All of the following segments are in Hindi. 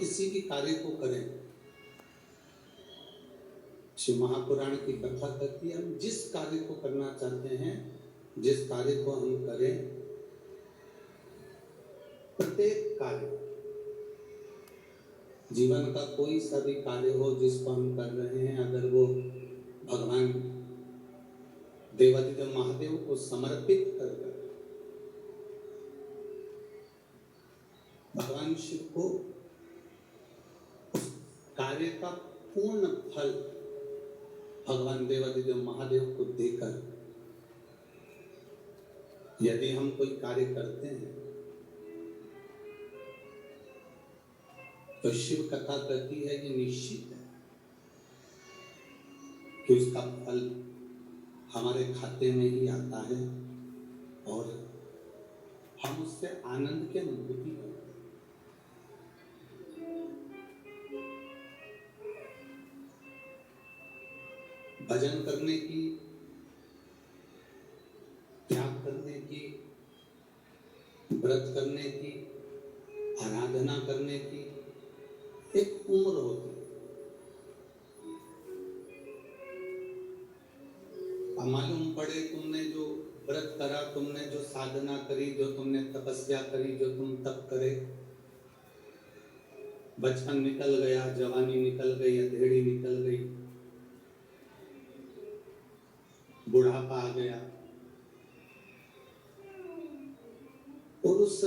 किसी भी कार्य को करें, शिव महापुराण की कथा कहती है हम जिस कार्य को करना चाहते हैं, जिस कार्य को हम करें, प्रत्येक कार्य, जीवन का कोई सा भी कार्य हो जिसको हम कर रहे हैं, अगर वो भगवान देवादिदेव महादेव को समर्पित कर भगवान शिव को कार्य का पूर्ण फल भगवान देवादिदेव महादेव को देकर यदि हम कोई कार्य करते हैं तो शिव कथा कहती है कि निश्चित है कि उसका फल हमारे खाते में ही आता है और हम उससे आनंद की अनुभूति करते हैं। भजन करने की, त्याग करने की, व्रत करने की, आराधना करने की एक उम्र होती है। मालूम पड़े तुमने जो व्रत करा, तुमने जो साधना करी, जो तुमने तपस्या करी, जो तुम तप करे, बचपन निकल गया, जवानी निकल गई, अंधेड़ी निकल गई, बुढ़ापा आ गया और उस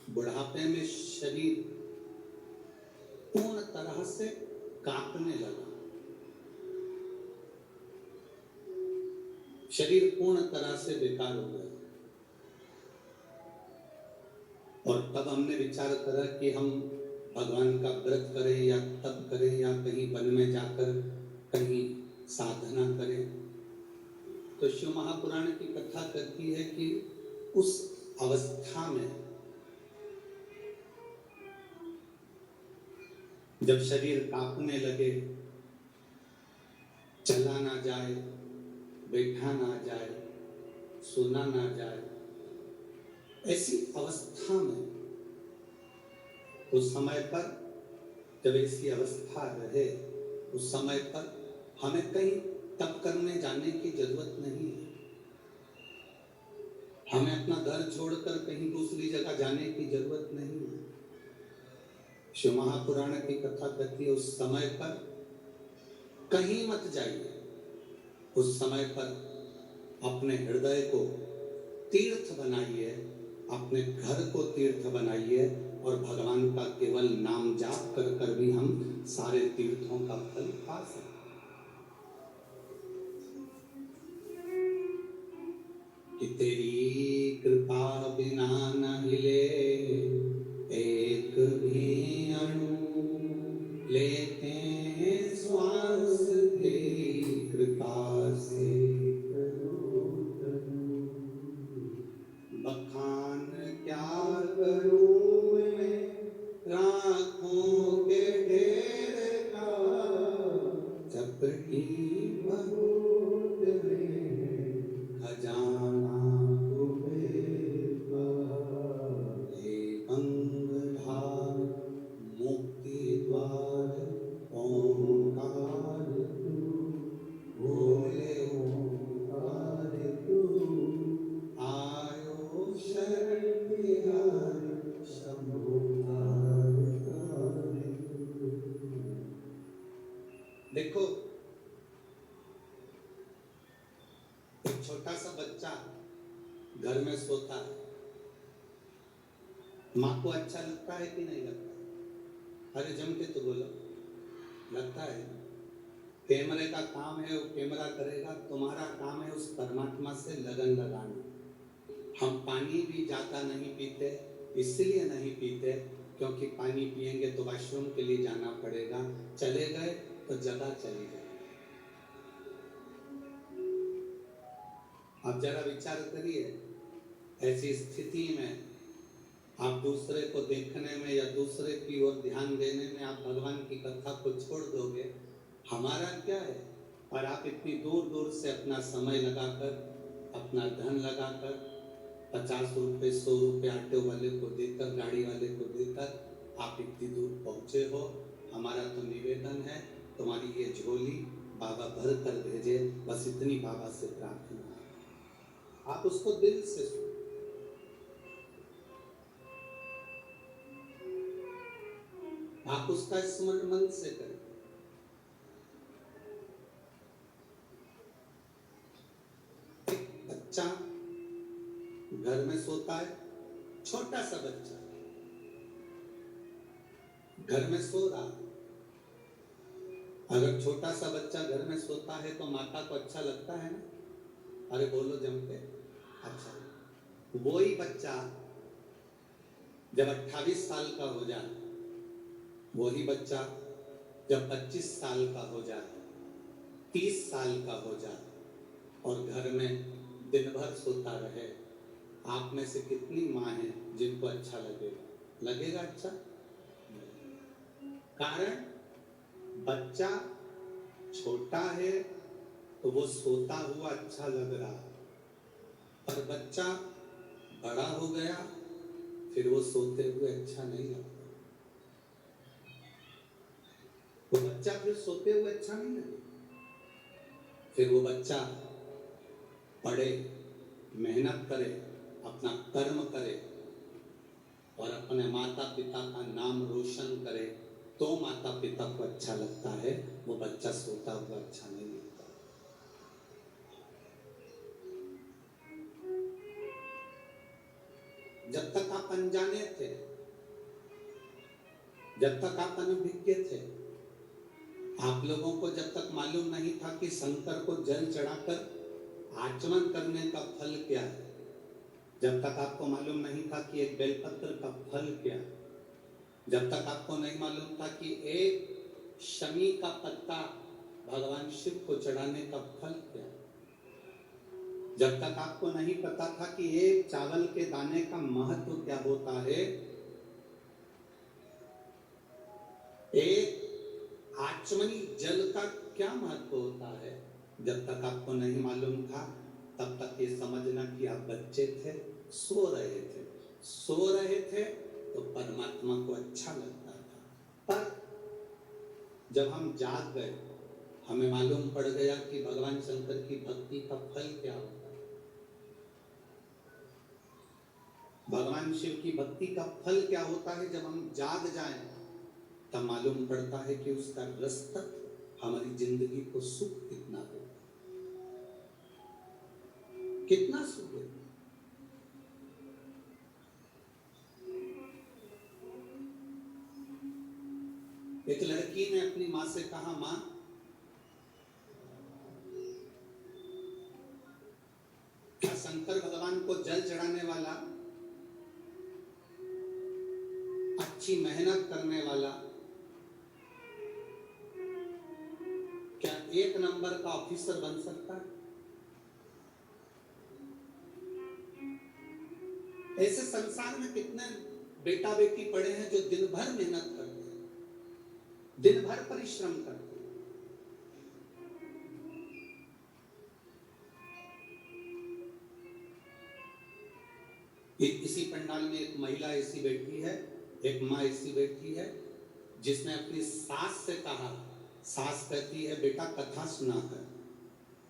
बुढ़ापे में शरीर पूर्ण तरह से कांपने लगा, शरीर पूर्ण तरह से बेकार हो गया और तब हमने विचार करा कि हम भगवान का व्रत करें या तप करें या कहीं वन में जाकर कहीं साधना करें। तो शिव महापुराण की कथा कहती है कि उस अवस्था में जब शरीर कांपने लगे, चला ना जाए, बैठा ना जाए, सोना ना जाए, ऐसी अवस्था में उस समय पर जब ऐसी अवस्था रहे, उस समय पर हमें कहीं तप करने जाने की जरूरत नहीं है, हमें अपना घर छोड़कर कहीं दूसरी जगह जाने की जरूरत नहीं है। शिव महापुराण की कथा कहती है उस समय पर कहीं मत जाइए, उस समय पर अपने हृदय को तीर्थ बनाइए, अपने घर को तीर्थ बनाइए और भगवान का केवल नाम जाप कर कर भी हम सारे तीर्थों का फल पा सकते। कि तेरी कृपा बिना न हिले एक भी अणु, लेते हैं श्वास तेरी कृपा से। बखान क्या करूं मैं राखों के ढेर का, चपटी बहुत में खजाना अंगधार मुक्ति द्वार ओंकार तू, बोले ओंकार तू, आयो शरण बिहारी शंभु तारकारी। देखो एक छोटा सा बच्चा घर में सोता है, माँ को अच्छा लगता है कि नहीं लगता? अरे जम के तो बोलो, लगता है। कैमरे का काम है, वो कैमरा करेगा, तुम्हारा काम है उस परमात्मा से लगन लगाना। हम पानी भी ज्यादा नहीं पीते, इसलिए नहीं पीते क्योंकि पानी पिएंगे तो वॉशरूम के लिए जाना पड़ेगा, चले गए तो जगह चली गई। आप जरा विचार करिए, ऐसी स्थिति में आप दूसरे को देखने में या दूसरे की ओर ध्यान देने में आप भगवान की कथा को छोड़ दोगे, हमारा क्या है? और आप इतनी दूर दूर से अपना समय लगाकर, अपना धन लगाकर, 50 रुपए 100 रुपए ऑटो वाले को देकर, गाड़ी वाले को देकर आप इतनी दूर पहुंचे हो, हमारा तो निवेदन है तुम्हारी ये झोली बाबा भर कर भेजे, बस इतनी बाबा से प्रार्थना है। आप उसको दिल से सुनो, आप उसका स्मरण मन से करें। बच्चा घर में सोता है, छोटा सा बच्चा घर में सो रहा है। अगर छोटा सा बच्चा घर में सोता है तो माता को अच्छा लगता है ना? अरे बोलो जम के, अच्छा। वही बच्चा जब 28 साल का हो जाए, वही बच्चा जब 25 साल का हो जाए, 30 साल का हो जाए और घर में दिन भर सोता रहे, आप में से कितनी माँ हैं जिनको अच्छा लगेगा? लगेगा अच्छा? कारण बच्चा छोटा है तो वो सोता हुआ अच्छा लग रहा, पर बच्चा बड़ा हो गया फिर वो सोते हुए अच्छा नहीं लगता। वो बच्चा फिर सोते हुए अच्छा नहीं लगता। फिर वो बच्चा पढ़े, मेहनत करे, अपना कर्म करे और अपने माता पिता का नाम रोशन करे तो माता पिता को अच्छा लगता है। वो बच्चा सोता हुआ अच्छा नहीं लगता। जब तक आप अनजाने थे, जब तक आप अनभिज्ञ थे, आप लोगों को जब तक मालूम नहीं था कि शंकर को जल चढ़ाकर आचमन करने का फल क्या है, जब तक आपको मालूम नहीं था कि एक बेलपत्र का फल क्या है, जब तक आपको नहीं मालूम था कि एक शमी का पत्ता भगवान शिव को चढ़ाने का फल क्या है, जब तक आपको नहीं पता था कि एक चावल के दाने का महत्व क्या होता है, एक आचमनी जल का क्या महत्व होता है, जब तक आपको नहीं मालूम था तब तक ये समझना कि आप बच्चे थे, सो रहे थे। सो रहे थे तो परमात्मा को अच्छा लगता था, पर जब हम जाग गए हमें मालूम पड़ गया कि भगवान शंकर की भक्ति का फल क्या होता है। भगवान शिव की भक्ति का फल क्या होता है, जब हम जाग जाएं तब मालूम पड़ता है कि उसका रस तक हमारी जिंदगी को सुख कितना देता, कितना सुख देता। एक लड़की ने अपनी माँ से कहा, माँ क्या शंकर भगवान को जल चढ़ाने वाला, अच्छी मेहनत करने वाला, क्या एक नंबर का ऑफिसर बन सकता है? ऐसे संसार में कितने बेटा बेटी पड़े हैं जो दिन भर मेहनत करते हैं, दिन भर परिश्रम करते हैं। इसी पंडाल में एक महिला ऐसी बैठी है, एक माँ ऐसी बैठी है जिसने अपनी सास से कहा, सास कहती है बेटा कथा सुना कर,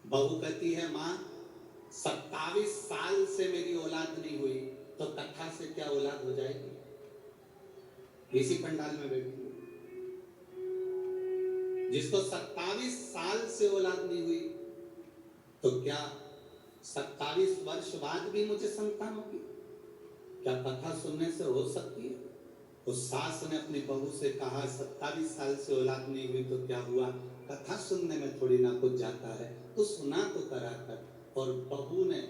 बहू कहती है माँ 27 साल से मेरी औलाद नहीं हुई तो कथा से क्या औलाद हो जाएगी? इसी पंडाल में बैठी है जिसको 27 साल से औलाद नहीं हुई तो क्या 27 वर्ष बाद भी मुझे संतान होगी? क्या कथा सुनने से हो सकती है? उस सास ने अपनी बहू से कहा 27 साल से औलाद नहीं हुई तो क्या हुआ? कथा सुनने में थोड़ी ना कुछ जाता है, तो सुना तो करा कर। और बहू ने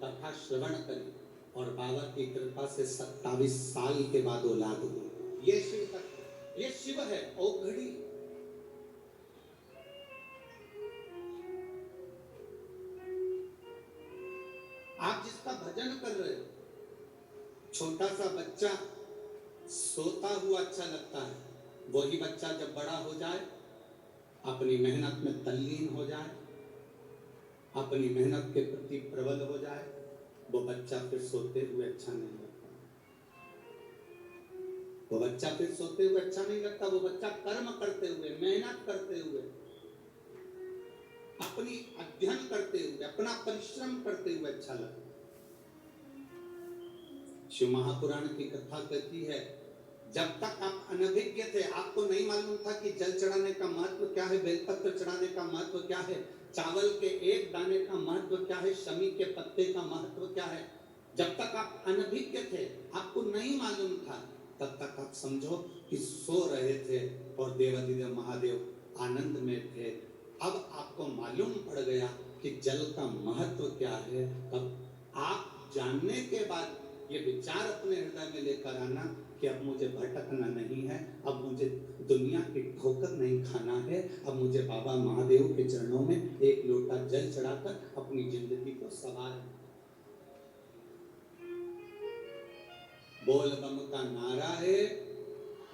कथा श्रवण करी और बाबा की कृपा से 27 साल के बाद औलाद हुई। ये शिव तत्व, ये शिव है औघड़ी। आप जिसका भजन कर रहे हो, छोटा सा बच्चा सोता हुआ अच्छा लगता है, वही बच्चा जब बड़ा हो जाए, अपनी मेहनत में तल्लीन हो जाए, अपनी मेहनत के प्रति प्रबल हो जाए, वो बच्चा फिर सोते हुए अच्छा नहीं लगता। वो बच्चा फिर सोते हुए अच्छा नहीं लगता, वो बच्चा कर्म करते हुए, मेहनत करते हुए, अपनी अध्ययन करते हुए, अपना परिश्रम करते हुए अच्छा लगता। शिव महापुराण की कथा कहती है, जब तक आप अनभिज्ञ थे, आपको नहीं मालूम था कि जल चढ़ाने का महत्व क्या है, बेलपत्र चढ़ाने का महत्व क्या है, चावल के एक दाने का महत्व क्या है, शमी के पत्ते का महत्व क्या है, जब तक आप अनभिज्ञ थे, आपको नहीं मालूम था, तब तक आप समझो कि सो रहे थे और देवाधिदेव महादेव आनंद में थे। अब आपको मालूम पड़ गया कि जल का महत्व क्या है। अब आप जानने के बाद ये विचार अपने हृदय में लेकर आना कि अब मुझे भटकना नहीं है, अब मुझे दुनिया की ठोकर नहीं खाना है, अब मुझे बाबा महादेव के चरणों में एक लोटा जल चढ़ाकर अपनी जिंदगी को संवारना। बोल बम का नारा है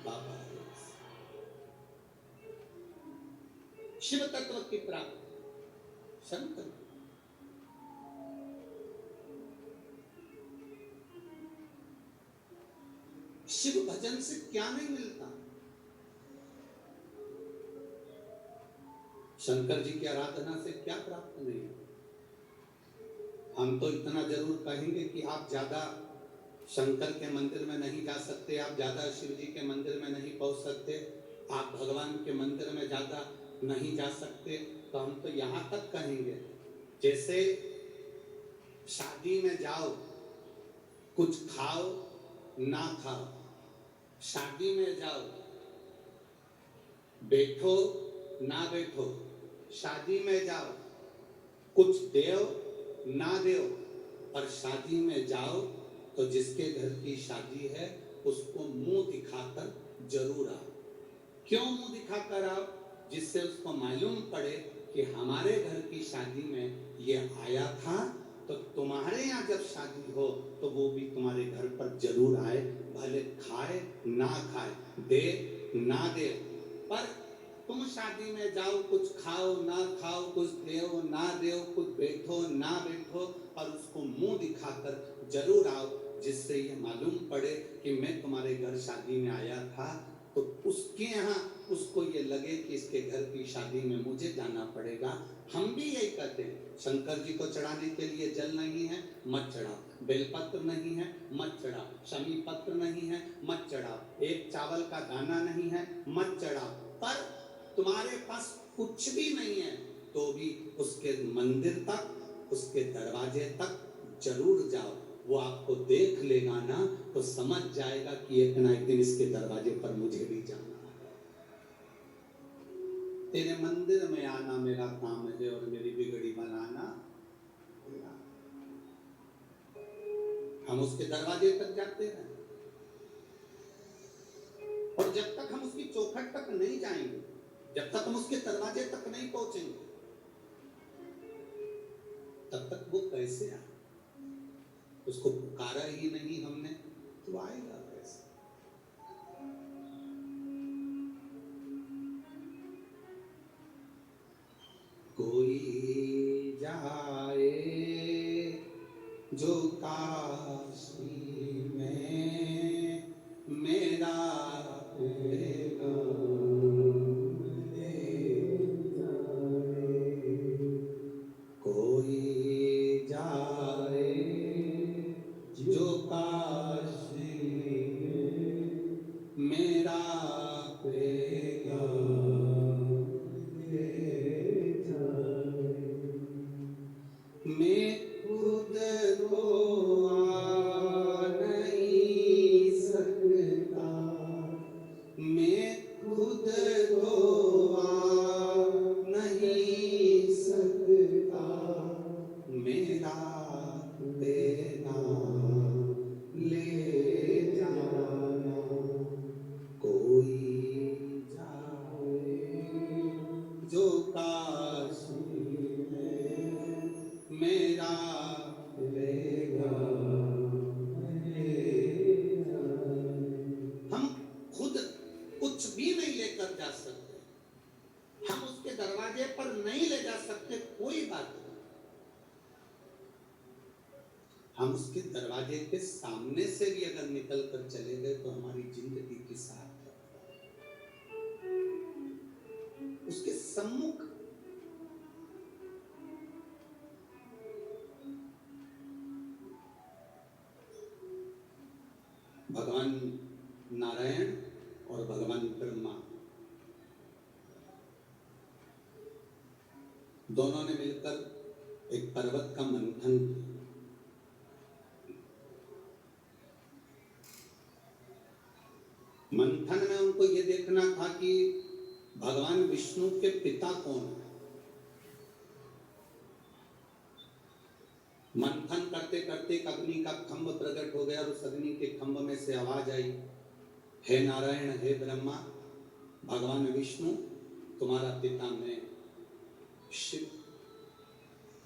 बाबा है। शिव तत्व की प्राप्ति शंकर, शिव भजन से क्या नहीं मिलता। शंकर जी की आराधना से क्या प्राप्त नहीं। हम तो इतना जरूर कहेंगे कि आप ज्यादा शंकर के मंदिर में नहीं जा सकते, आप ज्यादा शिव जी के मंदिर में नहीं पहुंच सकते, आप भगवान के मंदिर में ज्यादा नहीं जा सकते, तो हम तो यहां तक कहेंगे, जैसे शादी में जाओ, कुछ खाओ ना खाओ, शादी में जाओ, बैठो ना बैठो, शादी में जाओ, कुछ देओ ना देओ, पर शादी में जाओ तो जिसके घर की शादी है उसको मुंह दिखाकर जरूर आओ। क्यों मुंह दिखाकर आओ? जिससे उसको मालूम पड़े कि हमारे घर की शादी में ये आया था, तो तुम्हारे यहाँ जब शादी हो तो वो भी तुम्हारे घर पर जरूर आए, भले खाए ना खाए, दे ना दे, पर तुम शादी में जाओ, कुछ खाओ ना खाओ, कुछ देओ ना देओ, कुछ बैठो ना बैठो, और उसको मुंह दिखाकर जरूर आओ, जिससे ये मालूम पड़े कि मैं तुम्हारे घर शादी में आया था, तो उसके यहाँ उसको ये लगे कि इसके घर की शादी में मुझे जाना पड़ेगा। हम भी यही कहते हैं, शंकर जी को चढ़ाने के लिए जल नहीं है मत चढ़ाओ, बेलपत्र नहीं है मत चढ़ाओ, शमी पत्र नहीं है मत चढ़ाओ, एक चावल का दाना नहीं है मत चढ़ाओ, पर तुम्हारे पास कुछ भी नहीं है तो भी उसके मंदिर तक, उसके दरवाजे तक जरूर जाओ। वो आपको देख लेगा ना तो समझ जाएगा कि एक ना एक दिन इसके दरवाजे पर मुझे भी जाना है। तेरे मंदिर में आना मेरा काम है और मेरी बिगड़ी बनाना। हम उसके दरवाजे तक जाते हैं, और जब तक हम उसकी चौखट तक नहीं जाएंगे, जब तक हम उसके दरवाजे तक नहीं पहुंचेंगे, तब तक वो कैसे आए? उसको पुकारा ही नहीं हमने तो आएगा कैसे? कोई जाए जो काशी में मेरा कोई जाए जो काशी मेरा मैं खुद को आ नहीं सकता, मैं खुद को आ नहीं सकता, मेरा देना ले जाना। कोई जाए जो काशी में मेरा लेगा। हम खुद कुछ भी नहीं लेकर जा सकते, हम उसके दरवाजे पर नहीं ले जा सकते, कोई बात नहीं, हम उसके दरवाजे के सामने से भी अगर निकल कर चले गए तो हमारी जिंदगी की आपके साथ है, उसके सम्मुख भगवान नारायण और भगवान ब्रह्मा दोनों ने मिलकर एक पर्वत का मंथन किया। मंथन में उनको ये देखना था कि भगवान विष्णु के पिता कौन है। मंथन करते करते एक अग्नि का खंभ प्रकट हो गया और उस अग्नि के खंभ में से आवाज आई, हे नारायण, हे ब्रह्मा, भगवान विष्णु तुम्हारा पिता मैं शिव।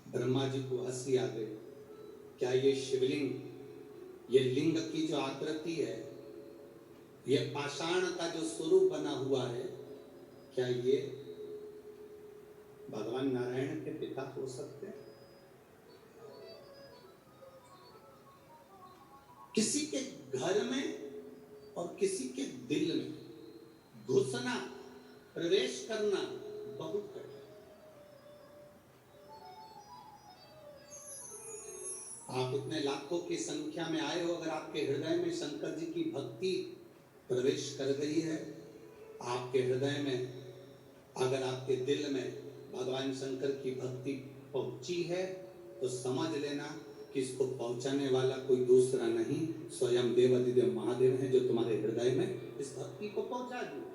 ब्रह्मा जी को हंसी आ गई, क्या ये शिवलिंग, ये लिंग की जो आकृति है, ये पाषाण का जो स्वरूप बना हुआ है, क्या ये भगवान नारायण के पिता हो सकते हैं? किसी के घर में और किसी के दिल में घुसना, प्रवेश करना बहुत कठिन। आप इतने लाखों की संख्या में आए हो, अगर आपके हृदय में शंकर जी की भक्ति प्रवेश कर गई है, आपके हृदय में, अगर आपके दिल में भगवान शंकर की भक्ति पहुंची है, तो समझ लेना कि इसको पहुंचाने वाला कोई दूसरा नहीं, स्वयं देवाधिदेव महादेव हैं, जो तुम्हारे हृदय में इस भक्ति को पहुंचा दिए।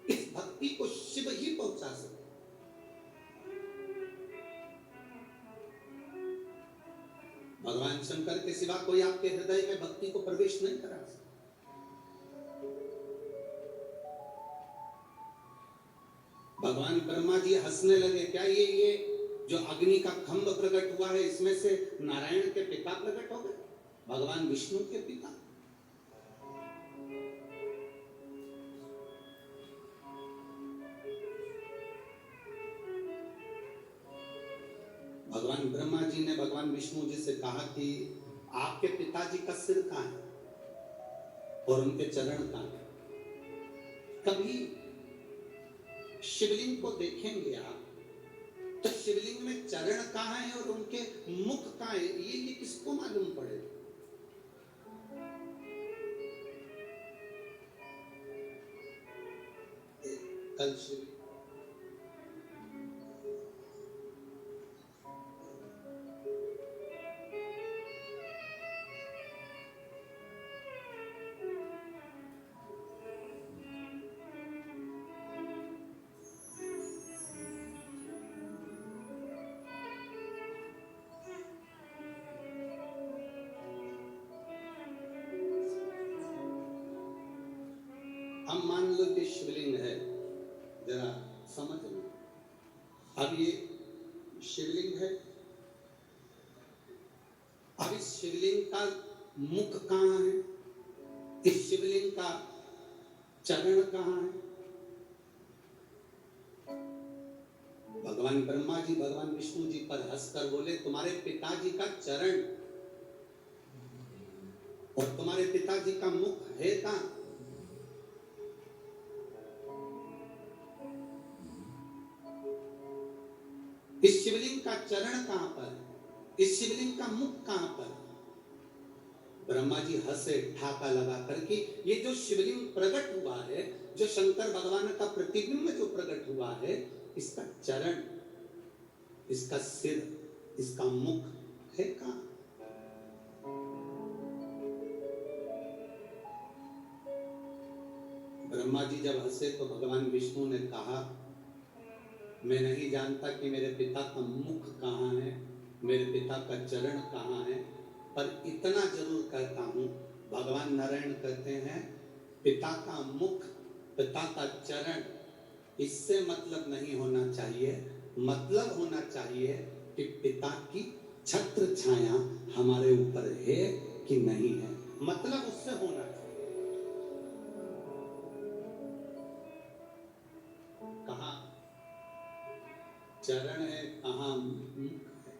इस भक्ति को शिव ही पहुंचा सकते। भगवान शंकर के सिवा कोई आपके हृदय में भक्ति को प्रवेश नहीं करा सकता। भगवान ब्रह्मा जी हंसने लगे, क्या ये जो अग्नि का खंभ प्रकट हुआ है, इसमें से नारायण के पिता प्रकट हो गए, भगवान विष्णु के पिता? भगवान ब्रह्मा जी ने भगवान विष्णु जी से कहा कि आपके पिताजी का सिर कहां है और उनके चरण कहां है? कभी शिवलिंग को देखेंगे आप, तो शिवलिंग में चरण कहां है और उनके मुख कहां है, ये किसको मालूम पड़ेगा? कल शिव हम मान लो कि शिवलिंग है, जरा समझ लो। अब ये शिवलिंग है, अब इस शिवलिंग का मुख कहां है, इस शिवलिंग का चरण कहां है? भगवान ब्रह्मा जी भगवान विष्णु जी पर हंसकर बोले, तुम्हारे पिताजी का चरण और तुम्हारे पिताजी का मुख है कहां? इस शिवलिंग का चरण कहां पर है, इस शिवलिंग का मुख कहां पर है? ब्रह्मा जी हंसे ठाका लगा करके, ये जो शिवलिंग प्रकट हुआ है, जो शंकर भगवान का प्रतिबिंब जो प्रकट हुआ है, इसका चरण, इसका सिर, इसका मुख है कहां? ब्रह्मा जी जब हंसे तो भगवान विष्णु ने कहा, मैं नहीं जानता कि मेरे पिता का मुख कहां है, मेरे पिता का चरण कहां है, पर इतना जरूर कहता हूं, भगवान नारायण कहते हैं, पिता का मुख, पिता का चरण, इससे मतलब नहीं होना चाहिए, मतलब होना चाहिए कि पिता की छत्र छाया हमारे ऊपर है कि नहीं है, मतलब उससे होना चाहिए। कहां चरण है, कहां मुख है?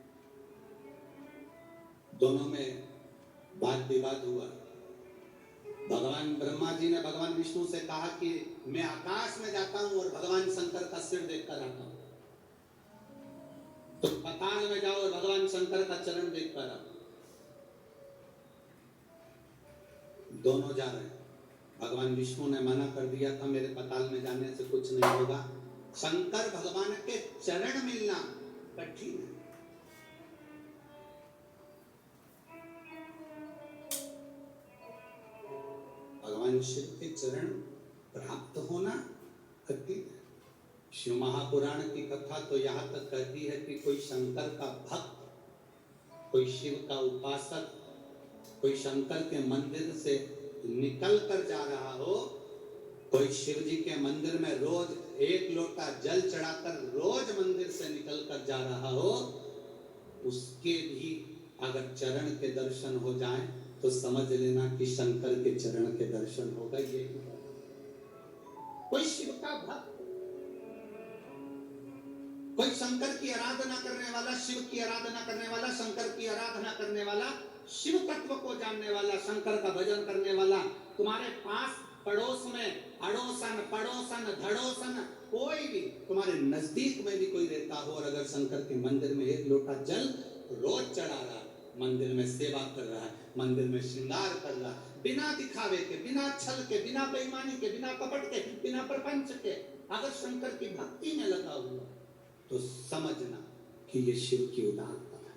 दोनों में वाद विवाद हुआ। भगवान ब्रह्मा जी ने भगवान विष्णु से कहा कि मैं आकाश में जाता हूं और भगवान शंकर का सिर देखकर आता हूं, तो पाताल में जाओ और भगवान शंकर का चरण देखकर आओ। दोनों जा रहे हैं। भगवान विष्णु ने मना कर दिया था, मेरे पाताल में जाने से कुछ नहीं होगा। शंकर भगवान के चरण मिलना कठिन है। भगवान शिव के चरण प्राप्त होना कठिन है। शिव महापुराण की कथा तो यहाँ तक कहती है कि कोई शंकर का भक्त, कोई शिव का उपासक, कोई शंकर के मंदिर से निकल कर जा रहा हो, कोई शिव जी के मंदिर में रोज एक लोटा जल चढ़ाकर रोज मंदिर से निकल कर जा रहा हो, उसके भी अगर चरण के दर्शन हो जाएं तो समझ लेना कि शंकर के चरण के दर्शन हो गए। ये कोई शिव का भक्त, कोई शंकर की आराधना करने वाला, शिव की आराधना करने वाला, शंकर की आराधना करने वाला, शिव तत्व को जानने वाला, शंकर का भजन करने वाला, तुम्हारे पास पड़ोस में अड़ोसन पड़ोसन धड़ोसन कोई भी तुम्हारे नजदीक में भी कोई रहता हो, और अगर शंकर के मंदिर में एक लोटा जल रोज चढ़ा रहा, मंदिर में सेवा कर रहा है, मंदिर में श्रृंगार कर रहा है, बिना दिखावे के, बिना छल के, बिना बेईमानी के, बिना कपट के, बिना प्रपंच के, अगर शंकर की भक्ति में लगा हुआ तो समझना कि ये शिव की उदारता है,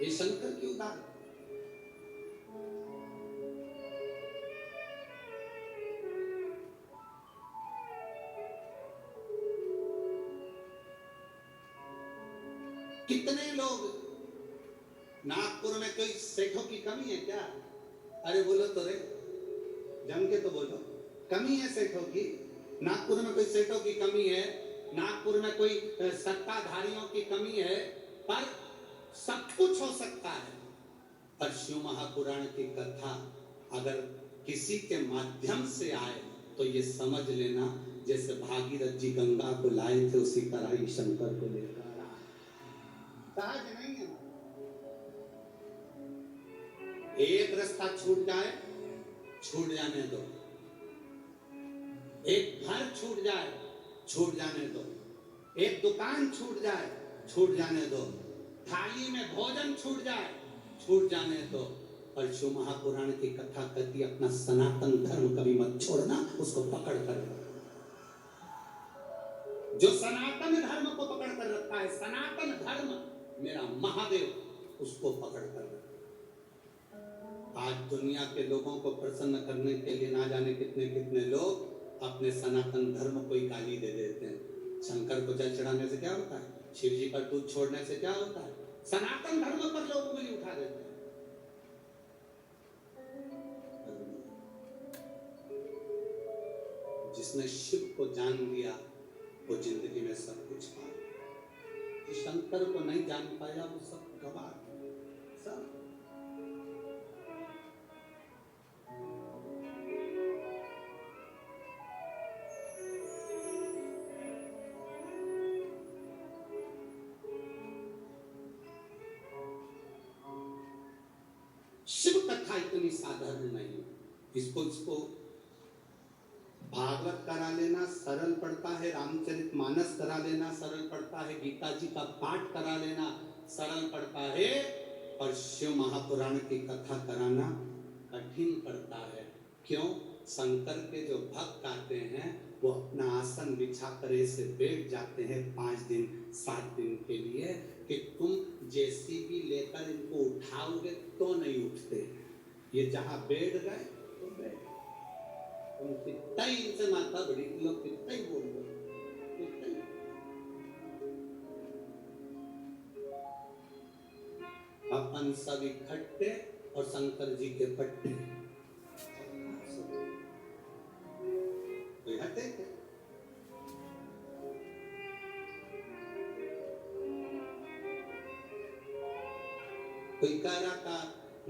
ये शंकर की उदारता। कितने लोग, नागपुर में कोई सेठों की कमी है क्या? अरे बोलो तो रे, जम के तो बोलो, कमी है सेठों की? नागपुर में कोई सेठों की कमी है? नागपुर में कोई सत्ताधारियों की कमी है? पर सब कुछ हो सकता है। पर शिव महापुराण की कथा अगर किसी के माध्यम से आए तो ये समझ लेना, जैसे भागीरथ जी गंगा को लाए थे उसी तरह ही शंकर को लेकर सहज नहीं है। एक रास्ता छूट जाए, छूट जाने दो। एक घर छूट जाए, छूट जाने दो। एक दुकान छूट जाए, छूट जाने दो। थाली में भोजन छूट जाए, छूट जाने दो। पर शिव महापुराण की कथा कहती, अपना सनातन धर्म कभी मत छोड़ना, उसको पकड़ कर। जो सनातन धर्म को पकड़ कर रखा है, सनातन धर्म मेरा महादेव, उसको पकड़ कर रखा। आज दुनिया के लोगों को प्रसन्न करने के लिए ना जाने कितने कितने लोग अपने सनातन धर्म को ही गाली दे देते हैं। शंकर को जल चढ़ाने से क्या होता है? शिव जी पर दूध छोड़ने से क्या होता है? सनातन धर्म पर लोग उंगली उठा देते हैं। जिसने शिव को जान लिया वो जिंदगी में सब कुछ पाया। शंकर को नहीं जान पाया वो सब गवा सब। शिव कथा इतनी साधारण नहीं, इसको भागवत करा लेना सरल पड़ता है, रामचरितमानस करा लेना सरल पड़ता है, गीता जी का पाठ करा लेना सरल पड़ता है, पर शिव महापुराण की कथा कराना कठिन पड़ता है। क्यों? शंकर के जो भक्त आते हैं वो अपना आसन बिछा कर ऐसे बैठ जाते हैं 5 दिन 7 दिन के लिए कि तुम जेसीबी लेकर इनको उठाओगे तो नहीं उठते। ये जहां बैठ गए तो बैठ गए। कितना ही इनसे माता बड़ी, लोग कितना ही बोल रहे, कितना ही। अपन सब इकट्ठे और शंकर जी के पट्टे, कोई हटे क्या? कोई कह रहा था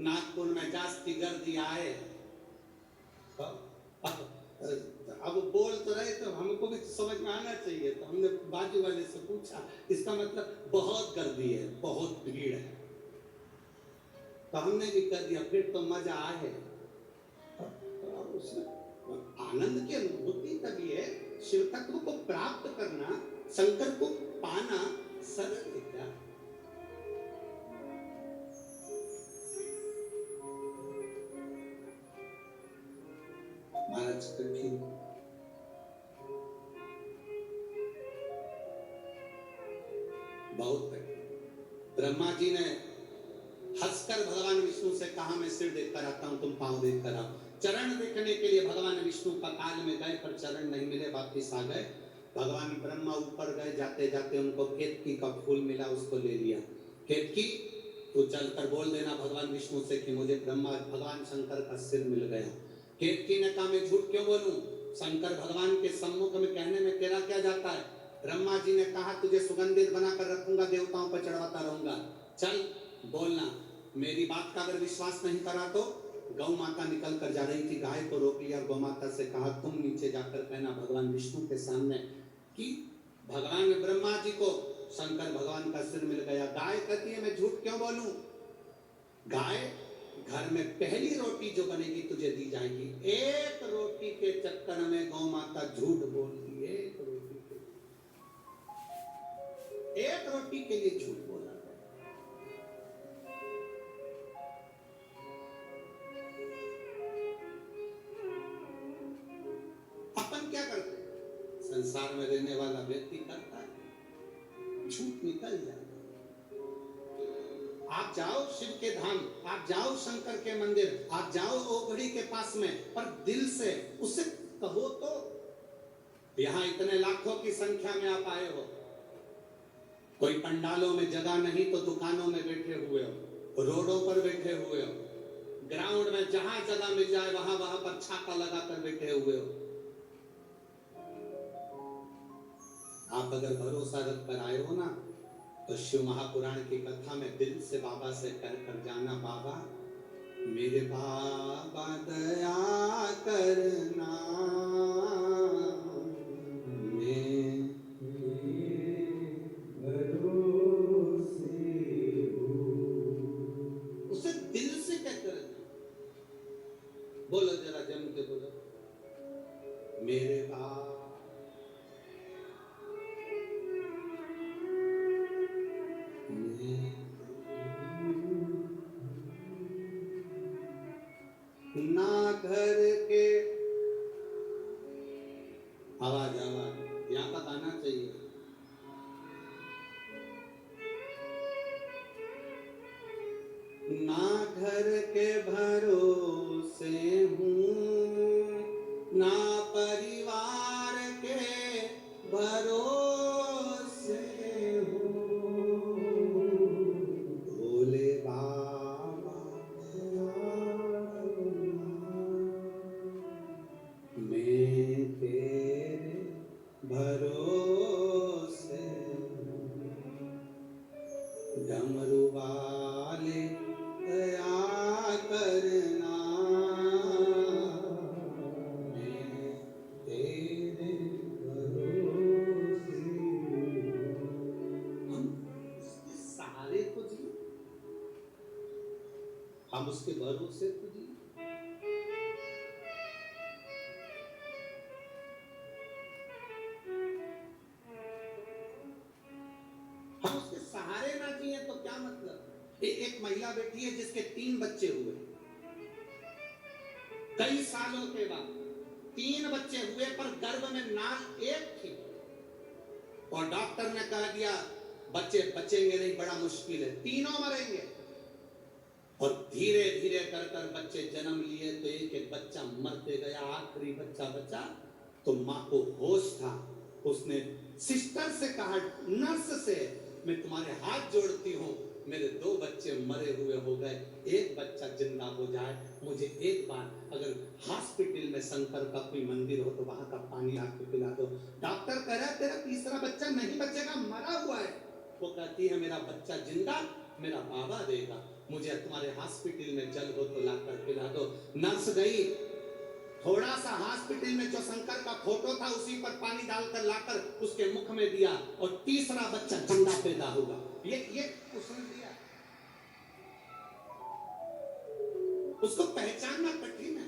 नागपुर में जास्ती गर्दी आए, अब बोल तो रहे तो हमको भी समझ में आना चाहिए। तो हमने बाजू वाले से पूछा, इसका मतलब बहुत गर्दी है, बहुत भीड़ है। तो हमने भी कर दिया, फिर तो मजा आए। उसमें आनंद की अनुभूति तभी है। शिव तत्व को प्राप्त करना, शंकर को पाना सरल है क्या? महाराज कठिन, बहुत कठिन। ब्रह्मा जी ने हंसकर भगवान विष्णु से कहा, मैं सिर देखकर आता हूं, तुम पांव देखकर आओ। चरण देखने के लिए भगवान विष्णु पताल में गए, पर चरण नहीं मिले, वापिस आ गए। भगवान ब्रह्मा ऊपर गए, जाते जाते उनको केतकी का फूल मिला, उसको ले लिया। केतकी, तो चलकर बोल देना भगवान विष्णु से कि मुझे ब्रह्मा भगवान शंकर का सिर मिल गया। केतकी ने कहा, मैं झूठ क्यों बोलूं, शंकर भगवान के सम्मुख में कहने में तेरा क्या जाता है। ब्रह्मा जी ने कहा, तुझे सुगंधित बनाकर रखूंगा, देवताओं पर चढ़ाता रहूंगा, चल बोलना। मेरी बात का अगर विश्वास नहीं करा तो गौ माता निकल कर जा रही थी, गाय को रोक लिया। गौ माता से कहा, तुम नीचे जाकर कहना भगवान विष्णु के सामने कि भगवान ब्रह्मा जी को शंकर भगवान का सिर मिल गया। गाय कहती है, मैं झूठ क्यों बोलूं। गाय, घर में पहली रोटी जो बनेगी तुझे दी जाएगी। एक रोटी के चक्कर में गौ माता झूठ बोलती है। एक रोटी के लिए झूठ बोला। अपन क्या करते हैं, संसार में रहने वाला व्यक्ति करता है, झूठ निकल जाता है। आप जाओ शिव के धाम, आप जाओ शंकर के मंदिर, आप जाओ ओघड़ी के पास में, पर दिल से उसे कहो तो। यहां इतने लाखों की संख्या में आप आए हो, कोई पंडालों में जगह नहीं तो दुकानों में बैठे हुए हो, रोडों पर बैठे हुए हो, ग्राउंड में जहां जगह मिल जाए वहां वहां पर छाता लगाकर बैठे हुए हो। आप अगर भरोसा रख कर आए हो ना, तो शिव महापुराण की कथा में दिल से बाबा से कह कर जाना, बाबा मेरे बाबा दया करना, उसे दिल से कहकर बोलो, जरा जम के बोलो, मेरे बाबा ना घर के, आवाज यहां तक आना चाहिए। ना घर के भरोसे हूँ, ना परिवार के भरोसे हूँ, भोले बाबा मैं तेरे भरोसे, डमरू वाले दया करना, मैं तेरे भरोसे। हम उसके सहारे को जी, हम उसके भरोसे को जी। हम उसके सहारे ना जिए तो क्या मतलब। एक महिला बैठी है जिसके 3 बच्चे हुए, कई सालों के बाद 3 बच्चे हुए, पर गर्भ में नाल एक थी, और डॉक्टर ने कह दिया बच्चे बचेंगे नहीं, बड़ा मुश्किल है, तीनों मरेंगे। और धीरे धीरे कर कर बच्चे जन्म लिए, तो एक एक बच्चा मरते गया, आखिरी बच्चा बचा तो माँ को होश था। उसने सिस्टर से कहा, नर्स से, मैं तुम्हारे हाथ जोड़ती हूँ, मेरे 2 बच्चे मरे हुए हो गए, एक बच्चा जिंदा हो जाए, मुझे एक बार अगर हॉस्पिटल में शंकर का कोई मंदिर हो तो वहां का पानी आके पिला दो। डॉक्टर कह रहा है तेरा तीसरा बच्चा नहीं बचेगा, मरा हुआ है। वो कहती है मेरा बच्चा जिंदा मेरा बाबा देगा, मुझे तुम्हारे हॉस्पिटल में जल हो तो लाकर पिला दो। नर्स गई, थोड़ा सा हॉस्पिटल में जो शंकर का फोटो था उसी पर पानी डालकर लाकर उसके मुख में दिया, और तीसरा बच्चा जिंदा पैदा हुआ। ये उसने दिया। उसको पहचानना कठिन है।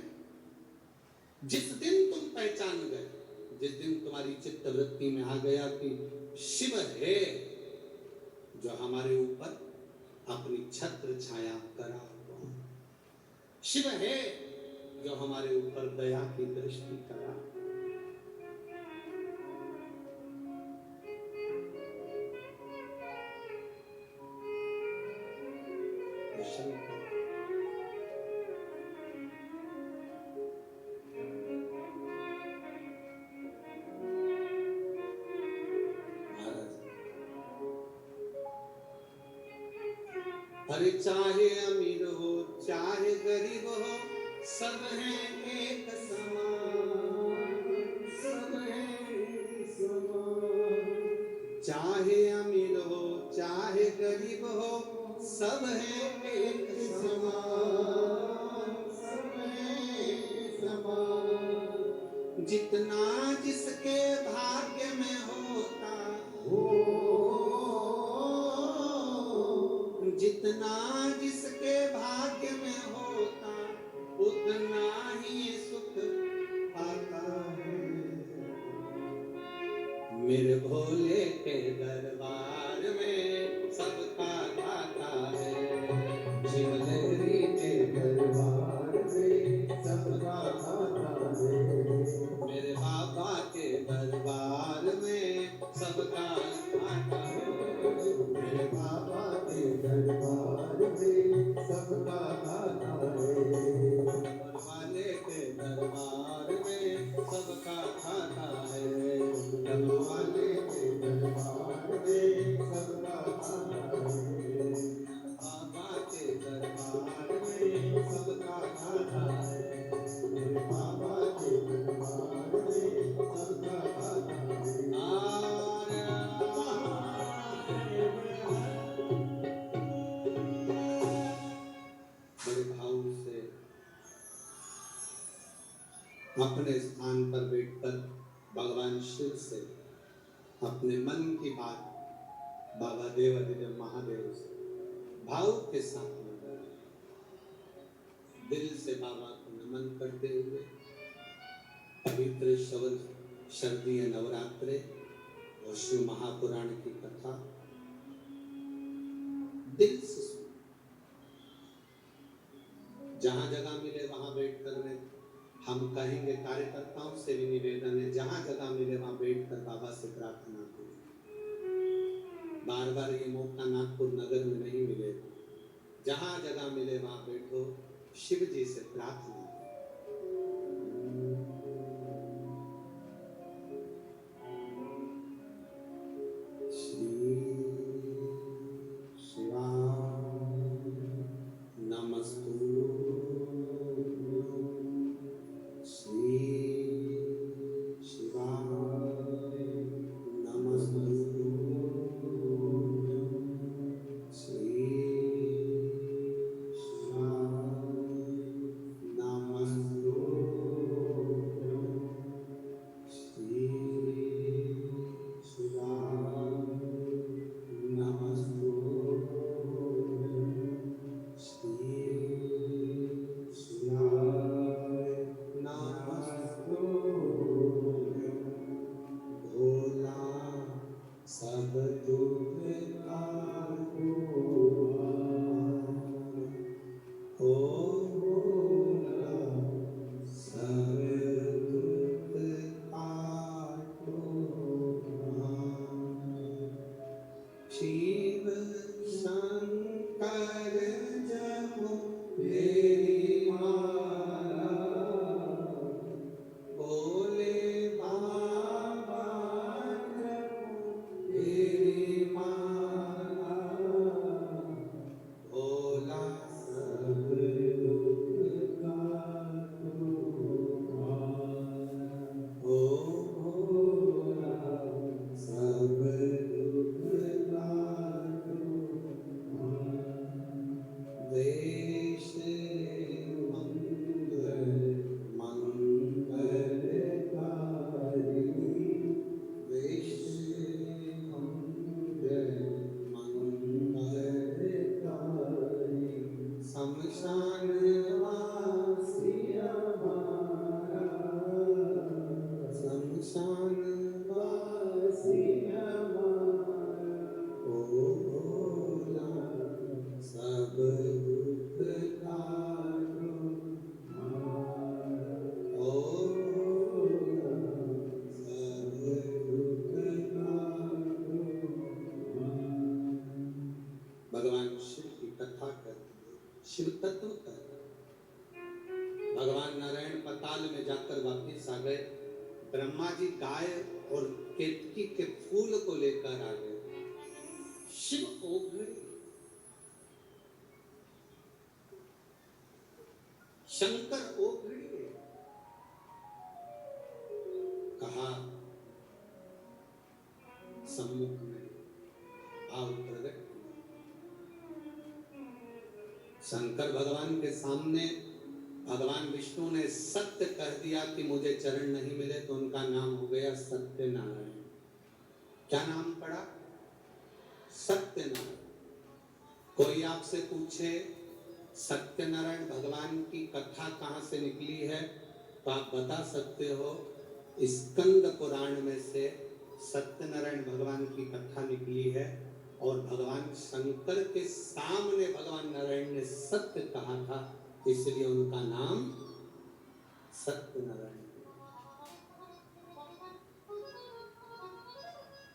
जिस दिन तुम पहचान गए, जिस दिन तुम्हारी चित्त वृत्ति में आ गया कि शिव है जो हमारे ऊपर अपनी छत्र छाया करा हुआ, शिव है जो हमारे ऊपर दया की दृष्टि करा, अरे चाहे अमीर हो चाहे गरीब हो, सब हैं एक समान, सब हैं एक समान। चाहे अमीर हो चाहे गरीब हो, सब हैं एक समान, सब हैं एक समान। जितना जिसके भाग्य में होता हो, जितना जिसके भाग्य में होता, उतना ही सुख पाता है। मेरे भोले के दरबार में सबका दाता है, शिवलहरी के दरबार में सबका दाता है। मेरे बाबा के दरबार में सबका दाता है, मेरे बाबा के दरबार में सबका दाता है। वाले के दरबार में सबका दाता है, वाले के दरबार में सबका दाता है। बाबा के दरबार में सबका दाता है, बाबा के दरबार में सबका दाता है। बड़े भाव से अपने स्थान पर बैठकर भगवान शिव से अपने मन की बात बाबा देवाधिदेव महादेव से भाव के साथ में दिल से बाबा को नमन करते हुए पवित्र शरदीय नवरात्रे और शिव महापुराण की कथा दिल से जहां जगह मिले वहां बैठकर में हम कहेंगे, कार्यकर्ताओं से भी निवेदन है, जहां जगह मिले वहां बैठकर बाबा से प्रार्थना करें। बार बार ये मौका नागपुर नगर में नहीं मिलेगा, जहां जगह मिले वहां बैठो, शिव जी से प्रार्थना करो। Mama. शिव तत्व का। भगवान नारायण पताल में जाकर वापिस आ गए। ब्रह्मा जी गाय और केतकी के फूल को लेकर आ गए। शिव ओघड़ी, शंकर ओघड़ी, कहा सम्मुख में आओ प्रकट। शंकर भगवान के सामने भगवान विष्णु ने सत्य कह दिया कि मुझे चरण नहीं मिले, तो उनका नाम हो गया सत्यनारायण। क्या नाम पड़ा? सत्यनारायण। कोई आपसे पूछे सत्यनारायण भगवान की कथा कहां से निकली है, तो आप बता सकते हो स्कंद पुराण में से सत्यनारायण भगवान की कथा निकली है। और भगवान शंकर के सामने भगवान नारायण ने सत्य कहा था, इसलिए उनका नाम सत्यनारायण।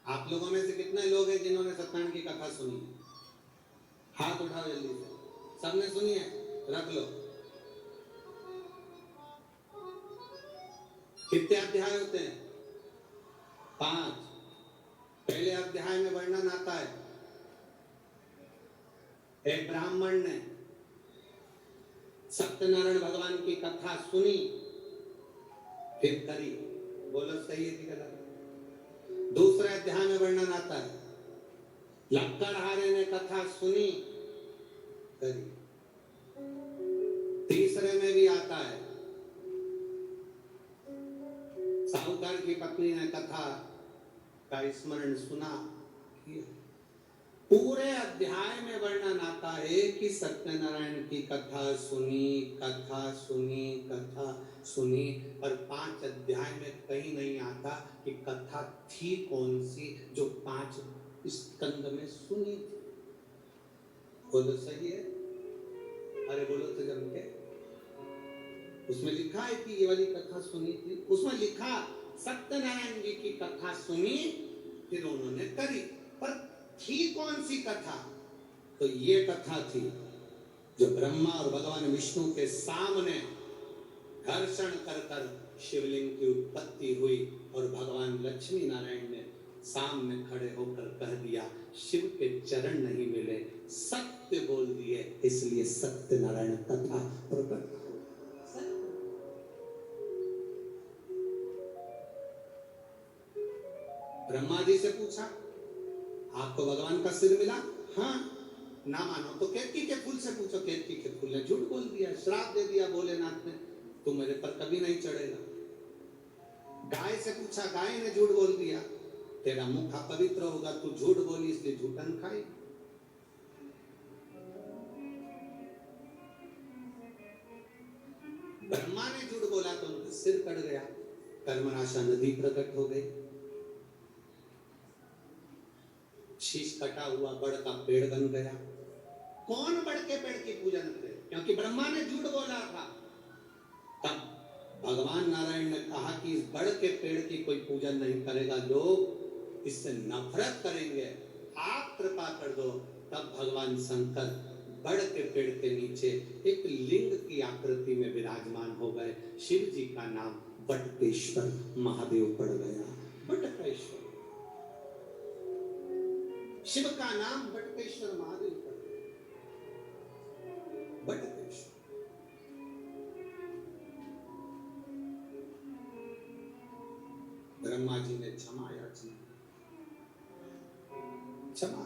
आप लोगों में से कितने लोग हैं जिन्होंने सत्यनारायण की कथा सुनी है? हाथ उठाओ जल्दी से। सबने सुनी है? रख लो। कितने अध्याय होते हैं? 5। पहले अध्याय में वर्णन आता है, एक ब्राह्मण ने सत्यनारायण भगवान की कथा सुनी, फिर करी। बोलो सही है कि गलत? दूसरे अध्याय में वर्णन आता है, लक्कड़हारे ने कथा सुनी, करी। तीसरे में भी आता है, साहूकार की पत्नी ने कथा का स्मरण सुना, किया। पूरे अध्याय में वर्णन आता है कि सत्यनारायण की कथा सुनी, कथा सुनी, कथा सुनी। और 5 अध्याय में कहीं नहीं आता कि कथा थी कौन सी जो 5 स्कंद में सुनी थी। बोलो सही है? अरे बोलो तो जम के। उसमें लिखा है कि ये वाली कथा सुनी थी, उसमें लिखा सत्यनारायण जी की कथा सुनी, फिर उन्होंने करी। पर थी कौन सी कथा? तो ये कथा थी जो ब्रह्मा और भगवान विष्णु के सामने घर्षण कर कर शिवलिंग की उत्पत्ति हुई, और भगवान लक्ष्मी नारायण ने सामने खड़े होकर कह दिया, शिव के चरण नहीं मिले, सत्य बोल दिए, इसलिए सत्यनारायण कथा प्रकट। ब्रह्मा जी से पूछा, आपको भगवान का सिर मिला? हाँ। ना मानो तो केतकी के फूल से पूछो। केतकी के फूल ने झूठ बोल दिया, श्राप दे दिया भोलेनाथ ने, तू मेरे पर कभी नहीं चढ़ेगा। गाय से पूछा, गाय ने झूठ बोल दिया, तेरा मुख अपवित्र होगा, तू झूठ बोली इसलिए झूठन खाई। ब्रह्मा ने झूठ बोला तो उनका सिर कट गया, कर्मनाशा नदी प्रकट हो गई, शीश कटा हुआ बड़ का पेड़ बन गया। कौन बड़ के पेड़ की पूजन करे? क्योंकि ब्रह्मा ने झूठ बोला था। तब भगवान नारायण ने कहा कि इस बड़ के पेड़ की कोई पूजन नहीं करेगा, लोग इससे नफरत करेंगे, आप कृपा कर दो। तब भगवान शंकर बड़ के पेड़ के नीचे एक लिंग की आकृति में विराजमान हो गए। शिव जी का नाम बटकेश्वर महादेव पड़ गया। बटकेश्वर, शिव का नाम बटकेश्वर महादेव पड़ गया। बटकेश्वर। ब्रह्मा जी ने क्षमा याचना, क्षमा,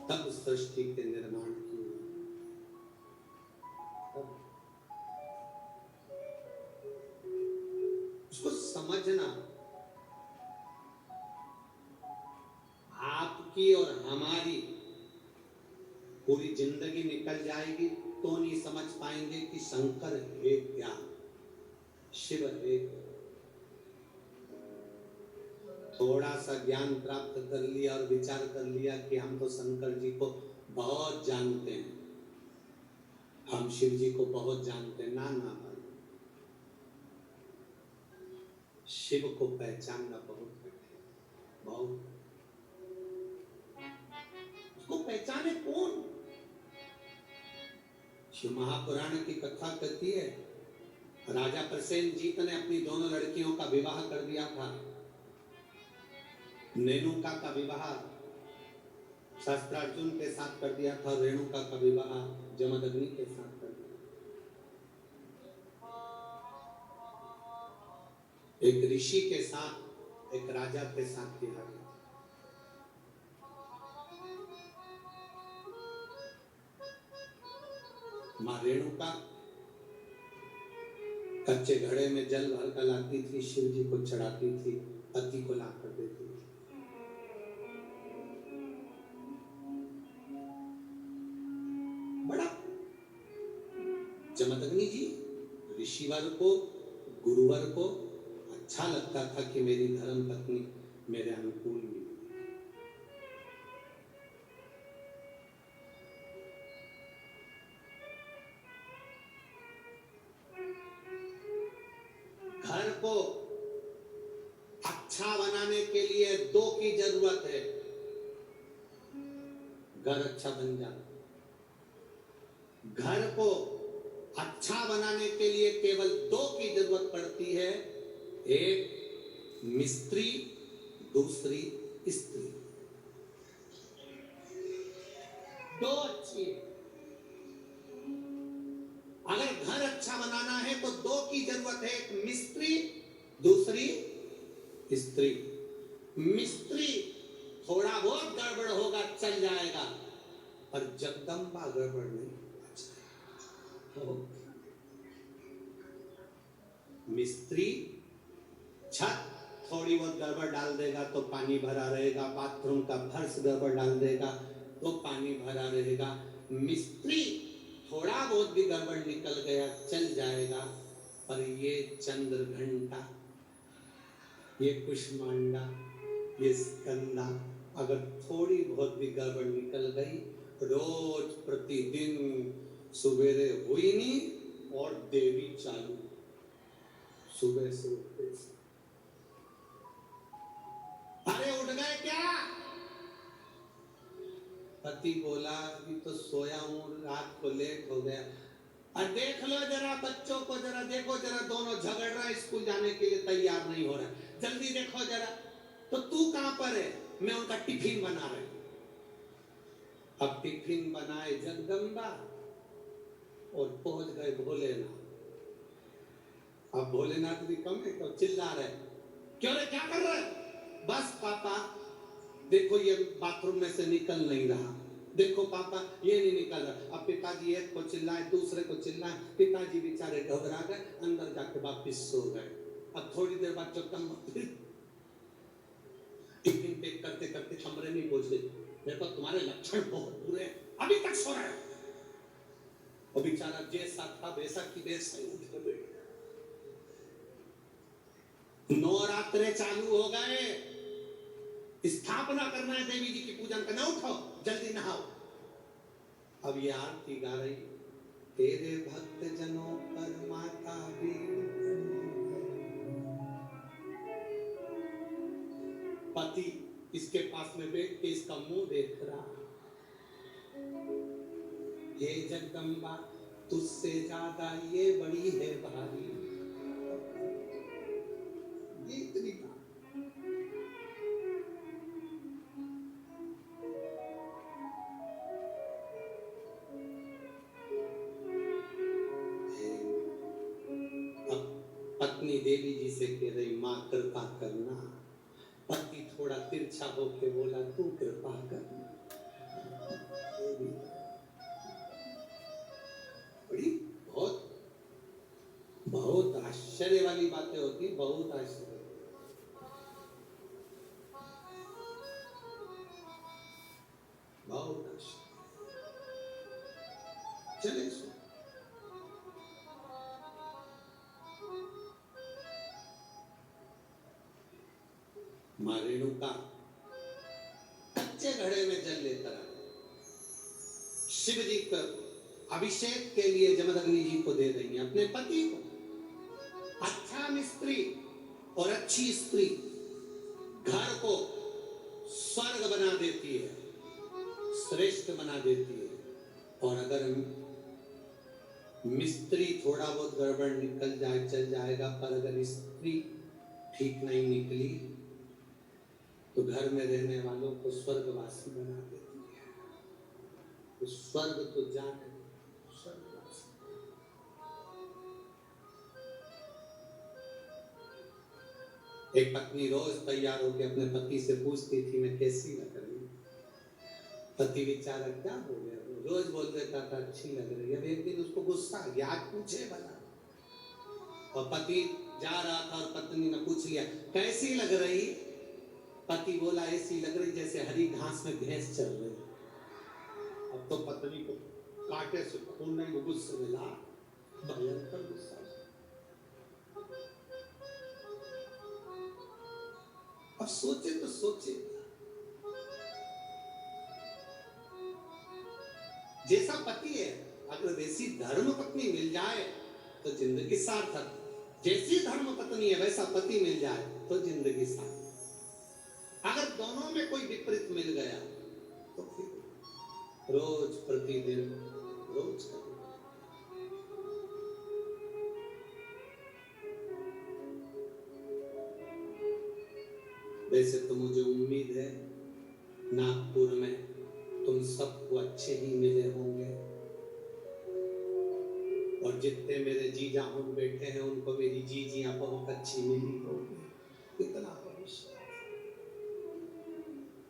तब सृष्टि के निर्माण की। उसको समझना, आपकी और हमारी पूरी जिंदगी निकल जाएगी तो नहीं समझ पाएंगे कि शंकर है क्या, शिव है। थोड़ा सा ज्ञान प्राप्त कर लिया और विचार कर लिया कि हम तो शंकर जी को बहुत जानते हैं, हम शिव जी को बहुत जानते हैं, ना ना, शिव को पहचानना बहुत कठिन, बहुत। उसको पहचाने कौन? शिव महापुराण की कथा कहती है, राजा प्रसेनजीत ने अपनी दोनों लड़कियों का विवाह कर दिया था। रेणुका का विवाह शस्त्रार्जुन के साथ कर दिया था, रेणुका का विवाह जमदग्नि के साथ कर दिया। एक ऋषि के साथ, एक राजा के साथ किया गया। मां रेणुका कच्चे घड़े में जल भर कर लाती थी, शिव जी को चढ़ाती थी, पति को ला कर देती थी। बड़ा जमदग्नि जी ऋषिवर को, गुरुवर को अच्छा लगता था कि मेरी धर्म पत्नी मेरे अनुकूल मिली। घर को अच्छा बनाने के लिए दो की जरूरत है। घर अच्छा बन जाए। घर को अच्छा बनाने के लिए केवल दो की जरूरत पड़ती है, एक मिस्त्री, दूसरी स्त्री। दो अच्छी। अगर घर अच्छा बनाना है तो दो की जरूरत है, एक मिस्त्री, दूसरी स्त्री। मिस्त्री थोड़ा बहुत गड़बड़ होगा चल जाएगा, पर जगदम्बा गड़बड़ नहीं। मिस्त्री छत थोड़ी बहुत गड़बड़ डाल देगा तो पानी भरा रहेगा, बाथरूम का फर्श गड़बड़ डाल देगा तो पानी भरा रहेगा। मिस्त्री थोड़ा बहुत भी गड़बड़ निकल गया चल जाएगा, पर ये चंद्र घंटा, ये कुष्मांडा, ये स्कंदा अगर थोड़ी बहुत भी गड़बड़ निकल गई, रोज प्रतिदिन सुबेरे हुई नहीं और देवी चालू सुबह से उठते। अरे उठ गए क्या? पति बोला अभी तो सोया हूं, रात को लेट हो गया। और देख लो जरा बच्चों को, जरा देखो जरा, दोनों झगड़ रहा है, स्कूल जाने के लिए तैयार नहीं हो रहा, जल्दी देखो जरा। तो तू कहां पर है? मैं उनका टिफिन बना रहा हूं। अब टिफिन बनाए जगदम्बा और पहुंच गए भोलेनाथ। अब भोलेनाथ भी कम है तो चिल्ला रहे, क्यों रे क्या कर रहे? बस पापा देखो ये बाथरूम में से निकल नहीं रहा, देखो पापा ये नहीं निकल रहा। अब पिताजी एक को चिल्लाए, दूसरे को चिल्लाए, पिताजी बेचारे घबरा गए, अंदर जाके वापिस सो गए। अब थोड़ी देर बाद जगदम्बा टिफिन पैक करते करते कमरे में पहुंच गए। देखो तुम्हारे लक्षण बहुत बुरे हैं, अभी तक सो रहे हो। और बेचारा जैसा था वैसा की वैसा ही उठ के बैठ। नवरात्रे चालू हो गए, स्थापना करना है देवी जी की पूजन करना, उठो जल्दी नहाओ। अब ये आरती गा रही, तेरे भक्त जनों पर माता भी। पति इसके पास में बैठ के इसका मुंह देख रहा, ये जगदम्बा तुझसे ज्यादा ये बड़ी है भारी। ये इतनी पत्नी देवी जी से कह रही, मां कृपा करना। पति थोड़ा तिरछा होके बोला, तू कृपा करना। बड़ी बहुत बहुत आश्चर्य वाली बातें होती, बहुत आश्चर्य। बहुत आश्चर्य। चले सो मां रेणुका कच्चे घड़े में जल लेकर शिव जी पर अभिषेक के लिए जमदग्नि जी को दे रही हैं, अपने पति को। अच्छा मिस्त्री और अच्छी स्त्री घर को स्वर्ग बना देती है, श्रेष्ठ बना देती है। और अगर मिस्त्री थोड़ा बहुत गड़बड़ निकल जाए चल जाएगा, पर अगर स्त्री ठीक नहीं निकली तो घर में रहने वालों को स्वर्गवासी बना देती है। तो स्वर्ग तो जाने, स्वर्गवासी। एक पत्नी रोज तैयार होकर अपने पति से पूछती थी मैं कैसी लग रही हूँ। पति बेचारा क्या हो गया, रोज बोल देता था अच्छी लग रही है। अब एक दिन उसको गुस्सा आ गया, आज पूछे भला। और पति जा रहा था और पत्नी ने पूछ लिया कैसी लग रही। पति बोला ऐसी लग रही जैसे हरी घास में भैंस चल रही। अब तो पत्नी को कांटे से खून नहीं, गुस्से में ला, भयंकर गुस्सा। अब सोचे तो सोचे, जैसा पति है अगर वैसी धर्म पत्नी मिल जाए तो जिंदगी सार्थक। जैसी धर्म पत्नी है वैसा पति मिल जाए तो जिंदगी सार्थक। अगर दोनों में कोई विपरीत मिल गया तो फिर रोज प्रतिदिन रोज करें। वैसे तो मुझे उम्मीद है नागपुर में तुम सबको अच्छे ही मिले होंगे, और जितने मेरे जीजा हम बैठे हैं उनको मेरी जीजियां बहुत अच्छी मिली होंगी। इतना भरोसा,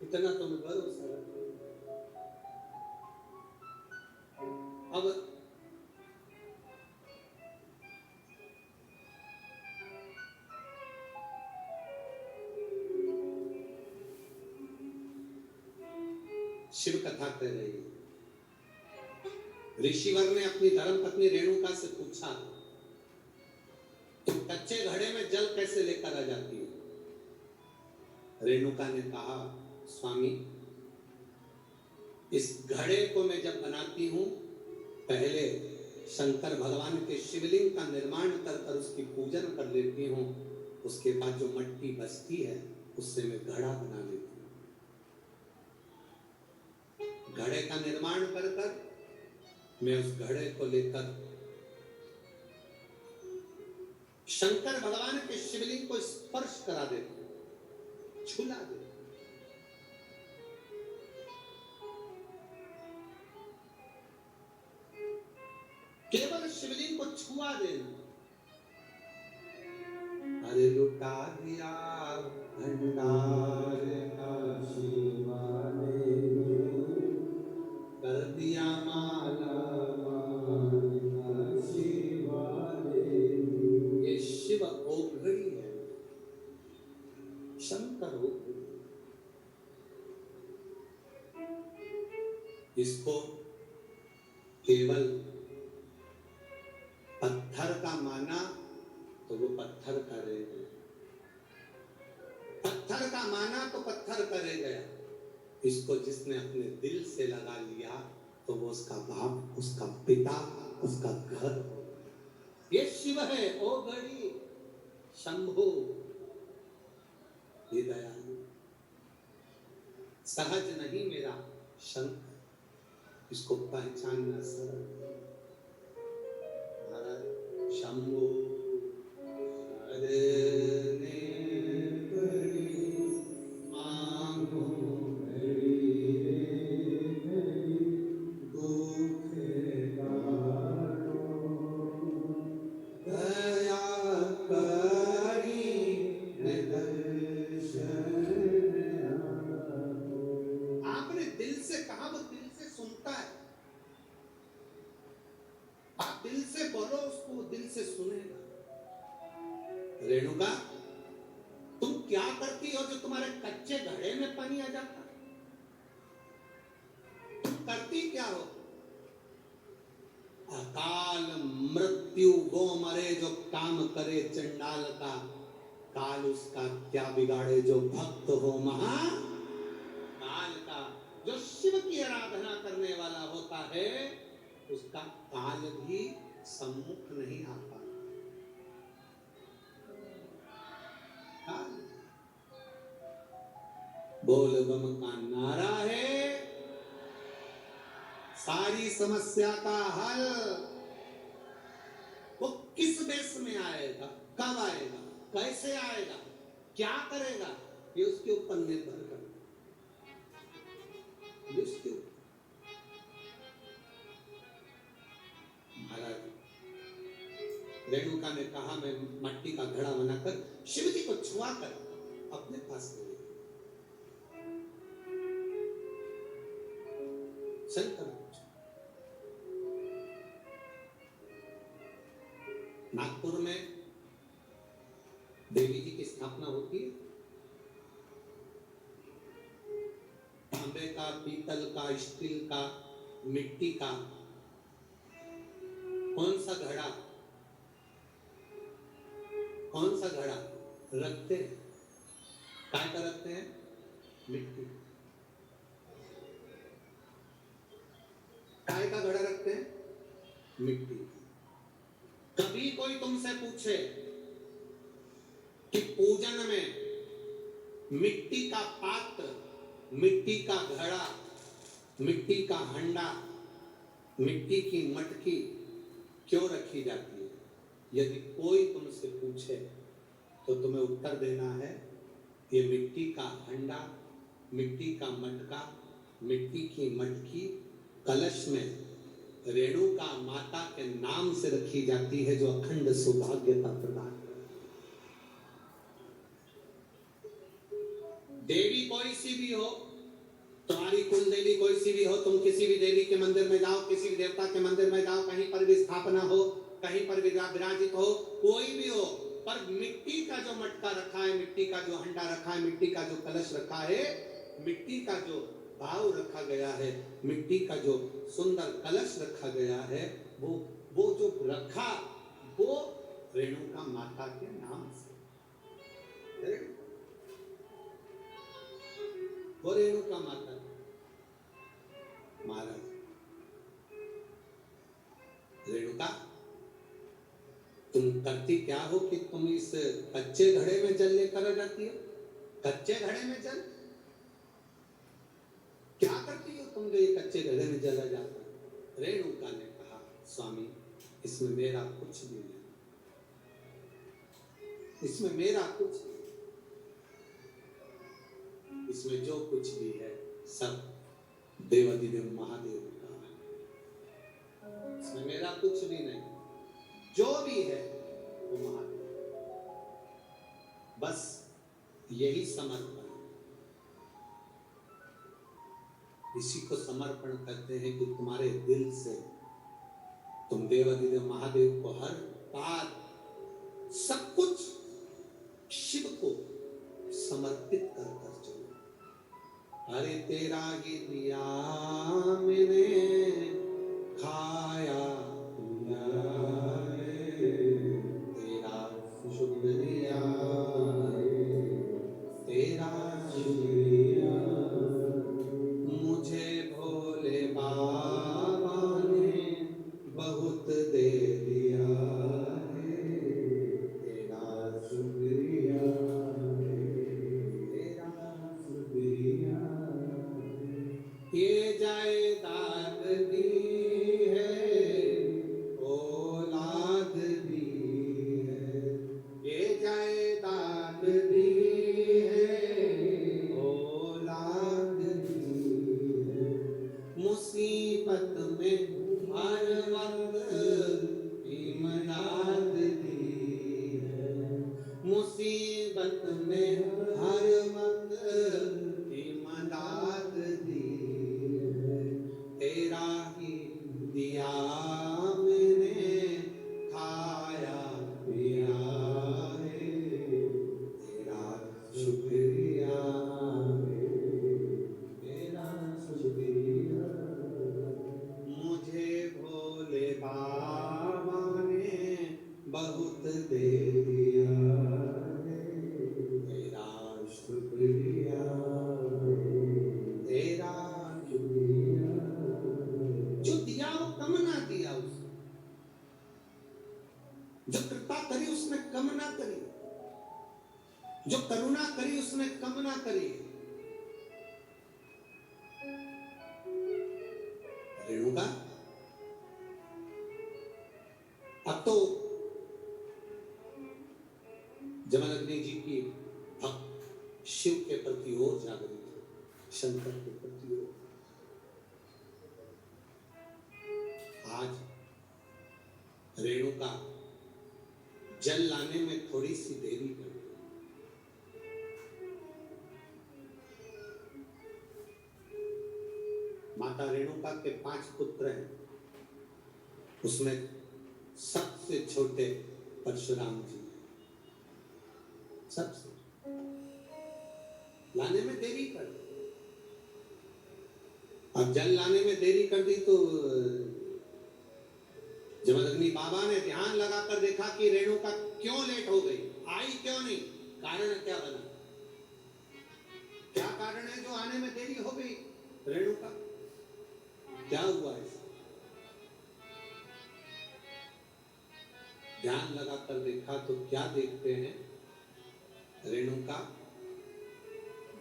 इतना तुम भरोसा रखो। अब शिव कथा कह रही है। ऋषिवर ने अपनी धर्म पत्नी रेणुका से पूछा तुम कच्चे घड़े में जल कैसे लेकर आ जाती है। रेणुका ने कहा स्वामी इस घड़े को मैं जब बनाती हूं पहले शंकर भगवान के शिवलिंग का निर्माण कर उसकी पूजन कर लेती हूं, उसके बाद जो मट्टी बचती है उससे मैं घड़ा बना लेती हूँ। घड़े का निर्माण कर मैं उस घड़े को लेकर शंकर भगवान के शिवलिंग को स्पर्श करा देती हूं, छुला देती हूं। केवल शिवलिंग को छुआ देना। अरे लुटा दिया भंडार का शिवाने कर दिया माला शिवाने। ये शिव ओघड़ी है, शंकर ओघड़ी। इसको केवल पत्थर का माना तो वो पत्थर का रह गया, पत्थर का माना तो पत्थर का रह गया। इसको जिसने अपने दिल से लगा लिया तो वो उसका बाप, उसका पिता, उसका घर हो। ये शिव है ओघड़ी शंभु, ये दयालु सहज नहीं मेरा शंकर, इसको पहचानना सरल। शंभु आपने दिल से कहा, वो दिल से सुनता है। आप दिल से बोलो उसको, वो दिल से सुनेगा। रेणुका तुम क्या करती हो जो तुम्हारे कच्चे घड़े में पानी आ जाता? तुम करती क्या हो? अकाल मृत्यु वो मरे जो काम करे चंडाल का, काल उसका क्या बिगाड़े जो भक्त हो महाकाल का। जो शिव की आराधना करने वाला होता है उसका काल भी सम्मुख नहीं आता। बोल बम का नारा है, सारी समस्या का हल। कब आएगा, कैसे आएगा, क्या करेगा, ये उसके ऊपर निर्भर करता है। उसके ऊपर महाराज रेणुका ने कहा, मैं मट्टी का घड़ा बनाकर शिव जी को छुआ कर अपने पास ले लिया। शंकर नागपुर में देवी जी की स्थापना होती है। तांबे का, पीतल का, स्टील का, मिट्टी का कौन सा घड़ा रखते हैं? काय का रखते हैं? मिट्टी। काय का घड़ा रखते हैं? मिट्टी। कभी कोई तुमसे पूछे कि पूजन में मिट्टी का पात्र, मिट्टी का घड़ा, मिट्टी का हंडा, मिट्टी की मटकी क्यों रखी जाती है, यदि कोई तुमसे पूछे तो तुम्हें उत्तर देना है, ये मिट्टी का हंडा, मिट्टी का मटका, मिट्टी की मटकी कलश में रेणुका माता के नाम से रखी जाती है, जो अखंड सौभाग्यता प्रदान करती है। देवी कोई सी भी हो, तुम्हारी कुल देवी कोई सी भी हो, तुम किसी भी देवी के मंदिर में जाओ, किसी भी देवता के मंदिर में जाओ, कहीं पर भी स्थापना हो, कहीं पर भी विराजित हो, कोई भी हो, पर मिट्टी का जो मटका रखा है, मिट्टी का जो हंडा रखा है, मिट्टी का जो कलश रखा है, मिट्टी का जो भाव रखा गया है, मिट्टी का जो सुंदर कलश रखा गया है, वो जो रखा, वो रेणुका माता के नाम से, वो रेणुका माता। महाराज रेणुका, तुम करती क्या हो कि तुम इस कच्चे घड़े में जल लेकर आ जाती हो? कच्चे घड़े में जल क्या करती हो तुम, जो ये कच्चे घड़े में जला जाता? रेणुका ने कहा, स्वामी इसमें मेरा कुछ भी नहीं, इसमें मेरा कुछ नहीं, इसमें जो कुछ भी है सब देवाधिदेव महादेव का है, इसमें मेरा कुछ भी नहीं, जो भी है वो महादेव। बस यही समर्पण, इसी को समर्पण करते हैं कि तुम्हारे दिल से तुम देवाधिदेव महादेव को हर बात, सब कुछ शिव को समर्पित कर कर चलो। अरे तेरा ही दिया मैंने खाया, तेरा शुक्रिया, तेरा शुक्रिया, मुझे भोले बाबा ने बहुत दे दिया है, तेरा शुक्रिया, तेरा शुक्रिया। ये जायदाद दी है, औलाद दी है, ये जायदाद दी है, औलाद दी है, मुसीबत में हर वक्त इमदाद दी है, मुसीबत में हर वक्त इमदाद दी है, तेरा ही दिया मैंने खाया पिया है, तेरा शुक्रिया है, तेरा शुक्रिया, मुझे भोले बाबा ने बहुत दे दिया है, तेरा शुक्रिया, तेरा शुक्रिया। जो दिया वो कम ना दिया, उसने जो कृपा करी उसने कम ना करी, जो करुणा करी उसने कम ना करी। रेणुका, अब तो शंकर के प्रति हो। आज रेणुका जल लाने में थोड़ी सी देरी कर गई। माता रेणुका के 5 पुत्र हैं, उसमें सबसे छोटे परशुराम जी, सबसे लाने में देरी कर दी। अब जल लाने में देरी कर दी तो जमदग्नि बाबा ने ध्यान लगाकर देखा कि रेणुका क्यों लेट हो गई, आई क्यों नहीं, कारण क्या बना, क्या कारण है जो आने में देरी हो गई रेणुका, क्या हुआ ऐसा? ध्यान लगाकर देखा तो क्या देखते हैं, रेणुका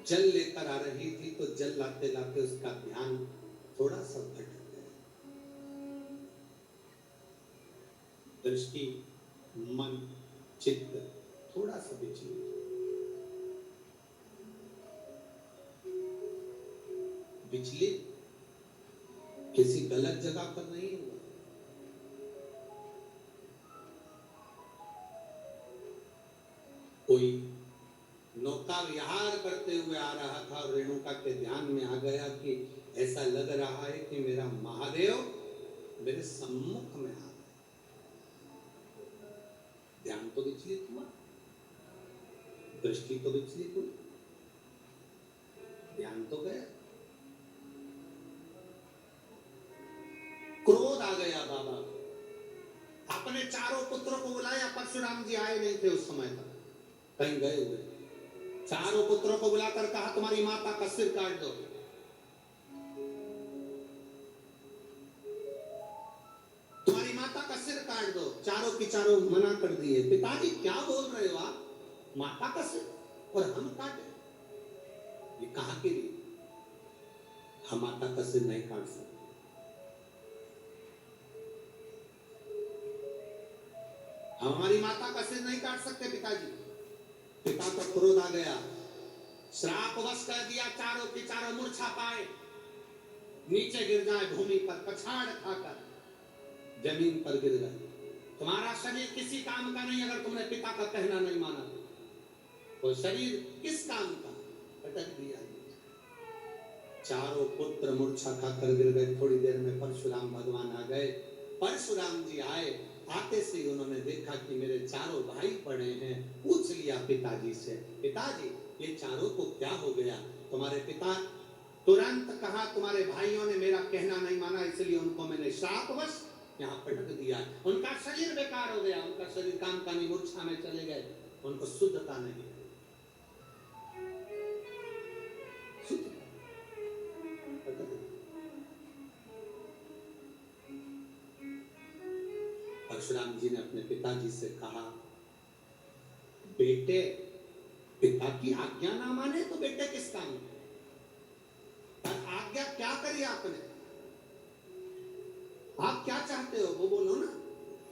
जल लेकर आ रही थी तो जल लाते लाते उसका ध्यान थोड़ा सा भटक गया। दृष्टि, मन, चित्त थोड़ा सा विचलित। विचलित किसी गलत जगह पर नहीं हुआ। कोई नौका विहार करते हुए आ रहा था और रेणुका के ध्यान में आ गया कि ऐसा लग रहा है कि मेरा महादेव मेरे सम्मुख में आ गया। ध्यान तो विचलित हुआ, दृष्टि तो विचलित हुई, ध्यान तो गया, क्रोध आ गया बाबा। अपने चारों पुत्रों को बुलाया, परशुराम जी आए नहीं थे उस समय तक, कहीं गए हुए। चारों पुत्रों को बुलाकर कहा तुम्हारी माता का सिर काट दो। तुम्हारी माता का सिर काट दो। चारों की चारों मना कर दिए। पिताजी क्या बोल रहे हो आप, माता का सिर और हम काटे, ये कहां के लिए, हम माता का सिर नहीं काट सकते। हम हमारी माता का सिर नहीं काट सकते पिताजी। पिता को क्रोध आ गया, श्रापवश कर दिया, चारों की चारों मूर्छा पाए, नीचे गिर जाए, भूमि पर पछाड़ खाकर जमीन पर गिर गए। तुम्हारा शरीर किसी काम का नहीं अगर तुमने पिता का कहना नहीं माना। वो शरीर किस काम का, पटक दिया। चारों पुत्र मूर्छा खाकर गिर गए। थोड़ी देर में परशुराम भगवान आ गए। परशुराम जी आए, आते से उन्होंने देखा कि मेरे चारों भाई पड़े हैं। पूछ लिया पिताजी से, पिताजी ये चारों को क्या हो गया? तुम्हारे पिता तुरंत कहा तुम्हारे भाइयों ने मेरा कहना नहीं माना, इसलिए उनको मैंने श्रापवश यहाँ पटक दिया। उनका शरीर बेकार हो गया, उनका शरीर काम का नहीं, मूर्छा में चले गए, उनको शुद्धता नहीं। परशुराम जी ने अपने पिताजी से कहा, बेटे पिता की आज्ञा ना माने तो बेटे किस काम के? आज्ञा क्या करी आपने, आप क्या चाहते हो वो बोलो ना।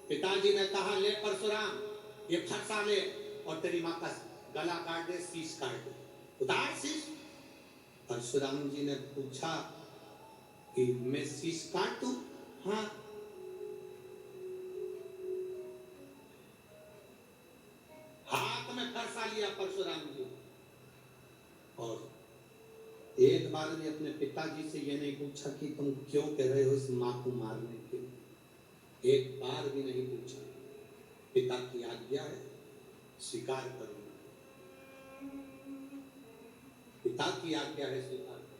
पिताजी ने कहा, ले परशुराम ये फरसा ले और तेरी माँ का गला काट दे, शीश काट दे, उतार शीश। परशुराम जी ने पूछा कि मैं शीश काट दूं? हाँ। हाथ में फरसा लिया परशुराम जी और एक बार भी अपने पिताजी से ये नहीं पूछा कि तुम क्यों कह रहे हो इस मां को मारने के लिए। एक बार भी nicht पूछा। पिता की आज्ञा है, स्वीकार करो। पिता की आज्ञा है, स्वीकार करो।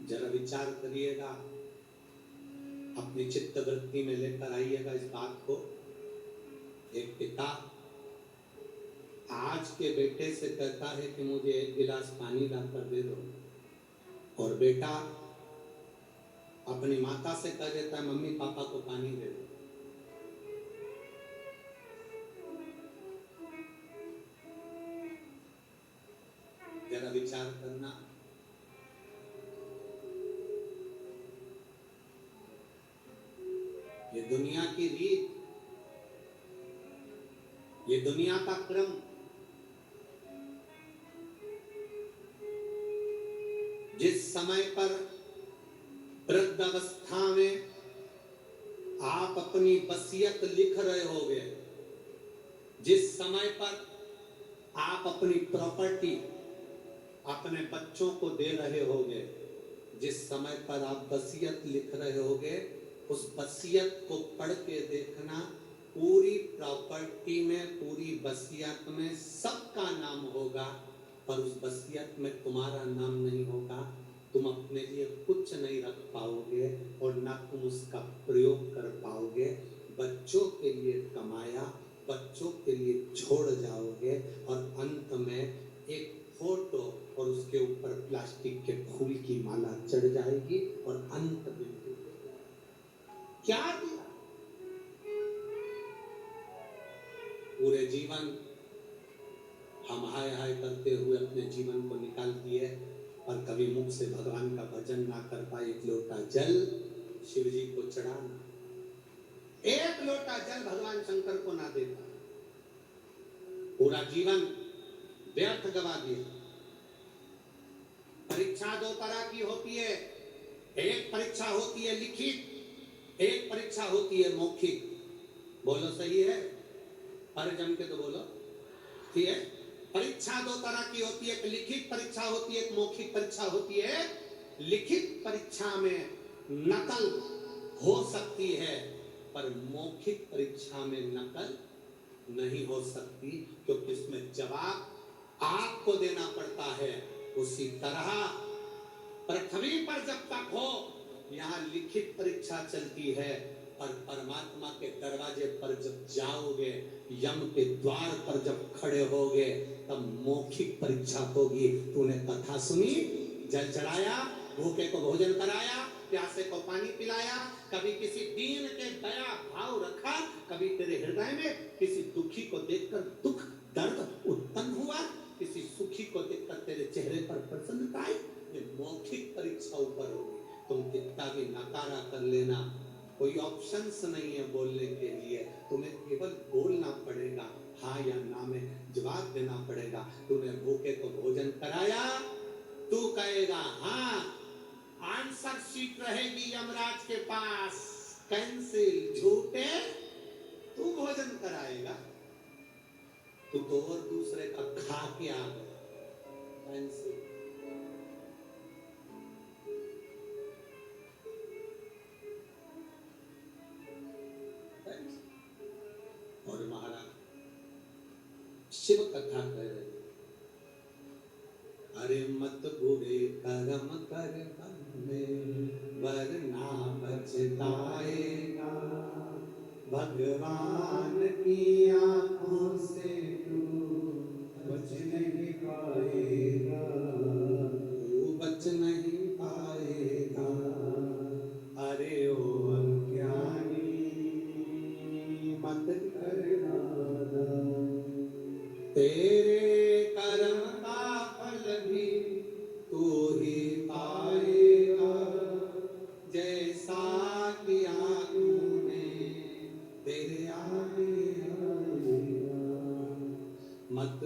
जरा विचार करिएगा, अपनी चित्त वृत्ति में लेकर आइएगा इस बात को। एक पिता आज के बेटे से कहता है कि मुझे एक गिलास पानी लाकर दे दो, और बेटा अपनी माता से कह देता है मम्मी पापा को पानी दे दो। जरा विचार करना। ये दुनिया की रीत, ये दुनिया का क्रम, जिस समय पर वृद्ध अवस्था में आप अपनी वसीयत लिख रहे होगे, जिस समय पर आप अपनी प्रॉपर्टी अपने बच्चों को दे रहे होगे, जिस समय पर आप वसीयत लिख रहे होगे, उस वसीयत को पढ़ के देखना, पूरी प्रॉपर्टी में, पूरी वसीयत में सबका नाम होगा, पर उस वसीयत में तुम्हारा नाम नहीं होगा। तुम अपने लिए कुछ नहीं रख पाओगे और ना तुम उसका प्रयोग कर पाओगे। बच्चों के लिए कमाया, बच्चों के लिए छोड़ जाओगे और अंत में एक फोटो और उसके ऊपर प्लास्टिक के फूल की माला चढ़ जाएगी और अंत में क्या दिया? पूरे जीवन हम हाय हाय करते हुए अपने जीवन को निकाल दिए और कभी मुख से भगवान का भजन ना कर पाए। एक लोटा जल शिव जी को चढ़ाना, एक लोटा जल भगवान शंकर को ना देता, पूरा जीवन व्यर्थ गवा दिया। परीक्षा दो तरह की होती है, एक परीक्षा होती है लिखित, एक परीक्षा होती है मौखिक। बोलो सही है? अरे जम के तो बोलो, ठीक है? परीक्षा दो तरह की होती है, एक लिखित परीक्षा होती है, एक मौखिक परीक्षा होती है। लिखित परीक्षा में नकल हो सकती है, पर मौखिक परीक्षा में नकल नहीं हो सकती, क्योंकि इसमें जवाब आपको देना पड़ता है। उसी तरह पृथ्वी पर जब तक हो, यहाँ लिखित परीक्षा चलती है, और परमात्मा के दरवाजे पर जब जाओगे, यम के द्वार पर जब खड़े होगे, तब मौखिक परीक्षा होगी। तूने कथा सुनी, जल चढ़ाया, भूखे को भोजन कराया, प्यासे को पानी पिलाया, कभी किसी दीन के दया भाव रखा, कभी तेरे हृदय में किसी दुखी को देखकर दुख दर्द उत्पन्न हुआ, किसी सुखी को देखकर तेरे चेहरे पर प्रसन्नता आई। ये मौखिक परीक्षा ऊपर होगी। तुम कितना भी नकारा कर लेना, कोई ऑप्शंस नहीं है बोलने के लिए, तुम्हें केवल बोलना पड़ेगा, हाँ या ना में जवाब देना पड़ेगा। तूने भूखे को भोजन कराया, तू कहेगा हाँ, आंसर शीट रहेगी यमराज के पास, कैंसिल। झूठे, तू भोजन कराएगा, तू तो और दूसरे का खा के आ गया, कैंसिल। और महाराज शिव कथा कर रहे, अरे मत बुरे कर्म कर में वरना बचताएगा, भगवान की आंखों से तू बच नहीं पाएगा, तू बच नहीं पाएगा। अरे ओ अज्ञानी मत करना, तेरे कर्म का फल भी तू ही पाएगा, जैसा किया तूने तेरे आगे आएगा। मत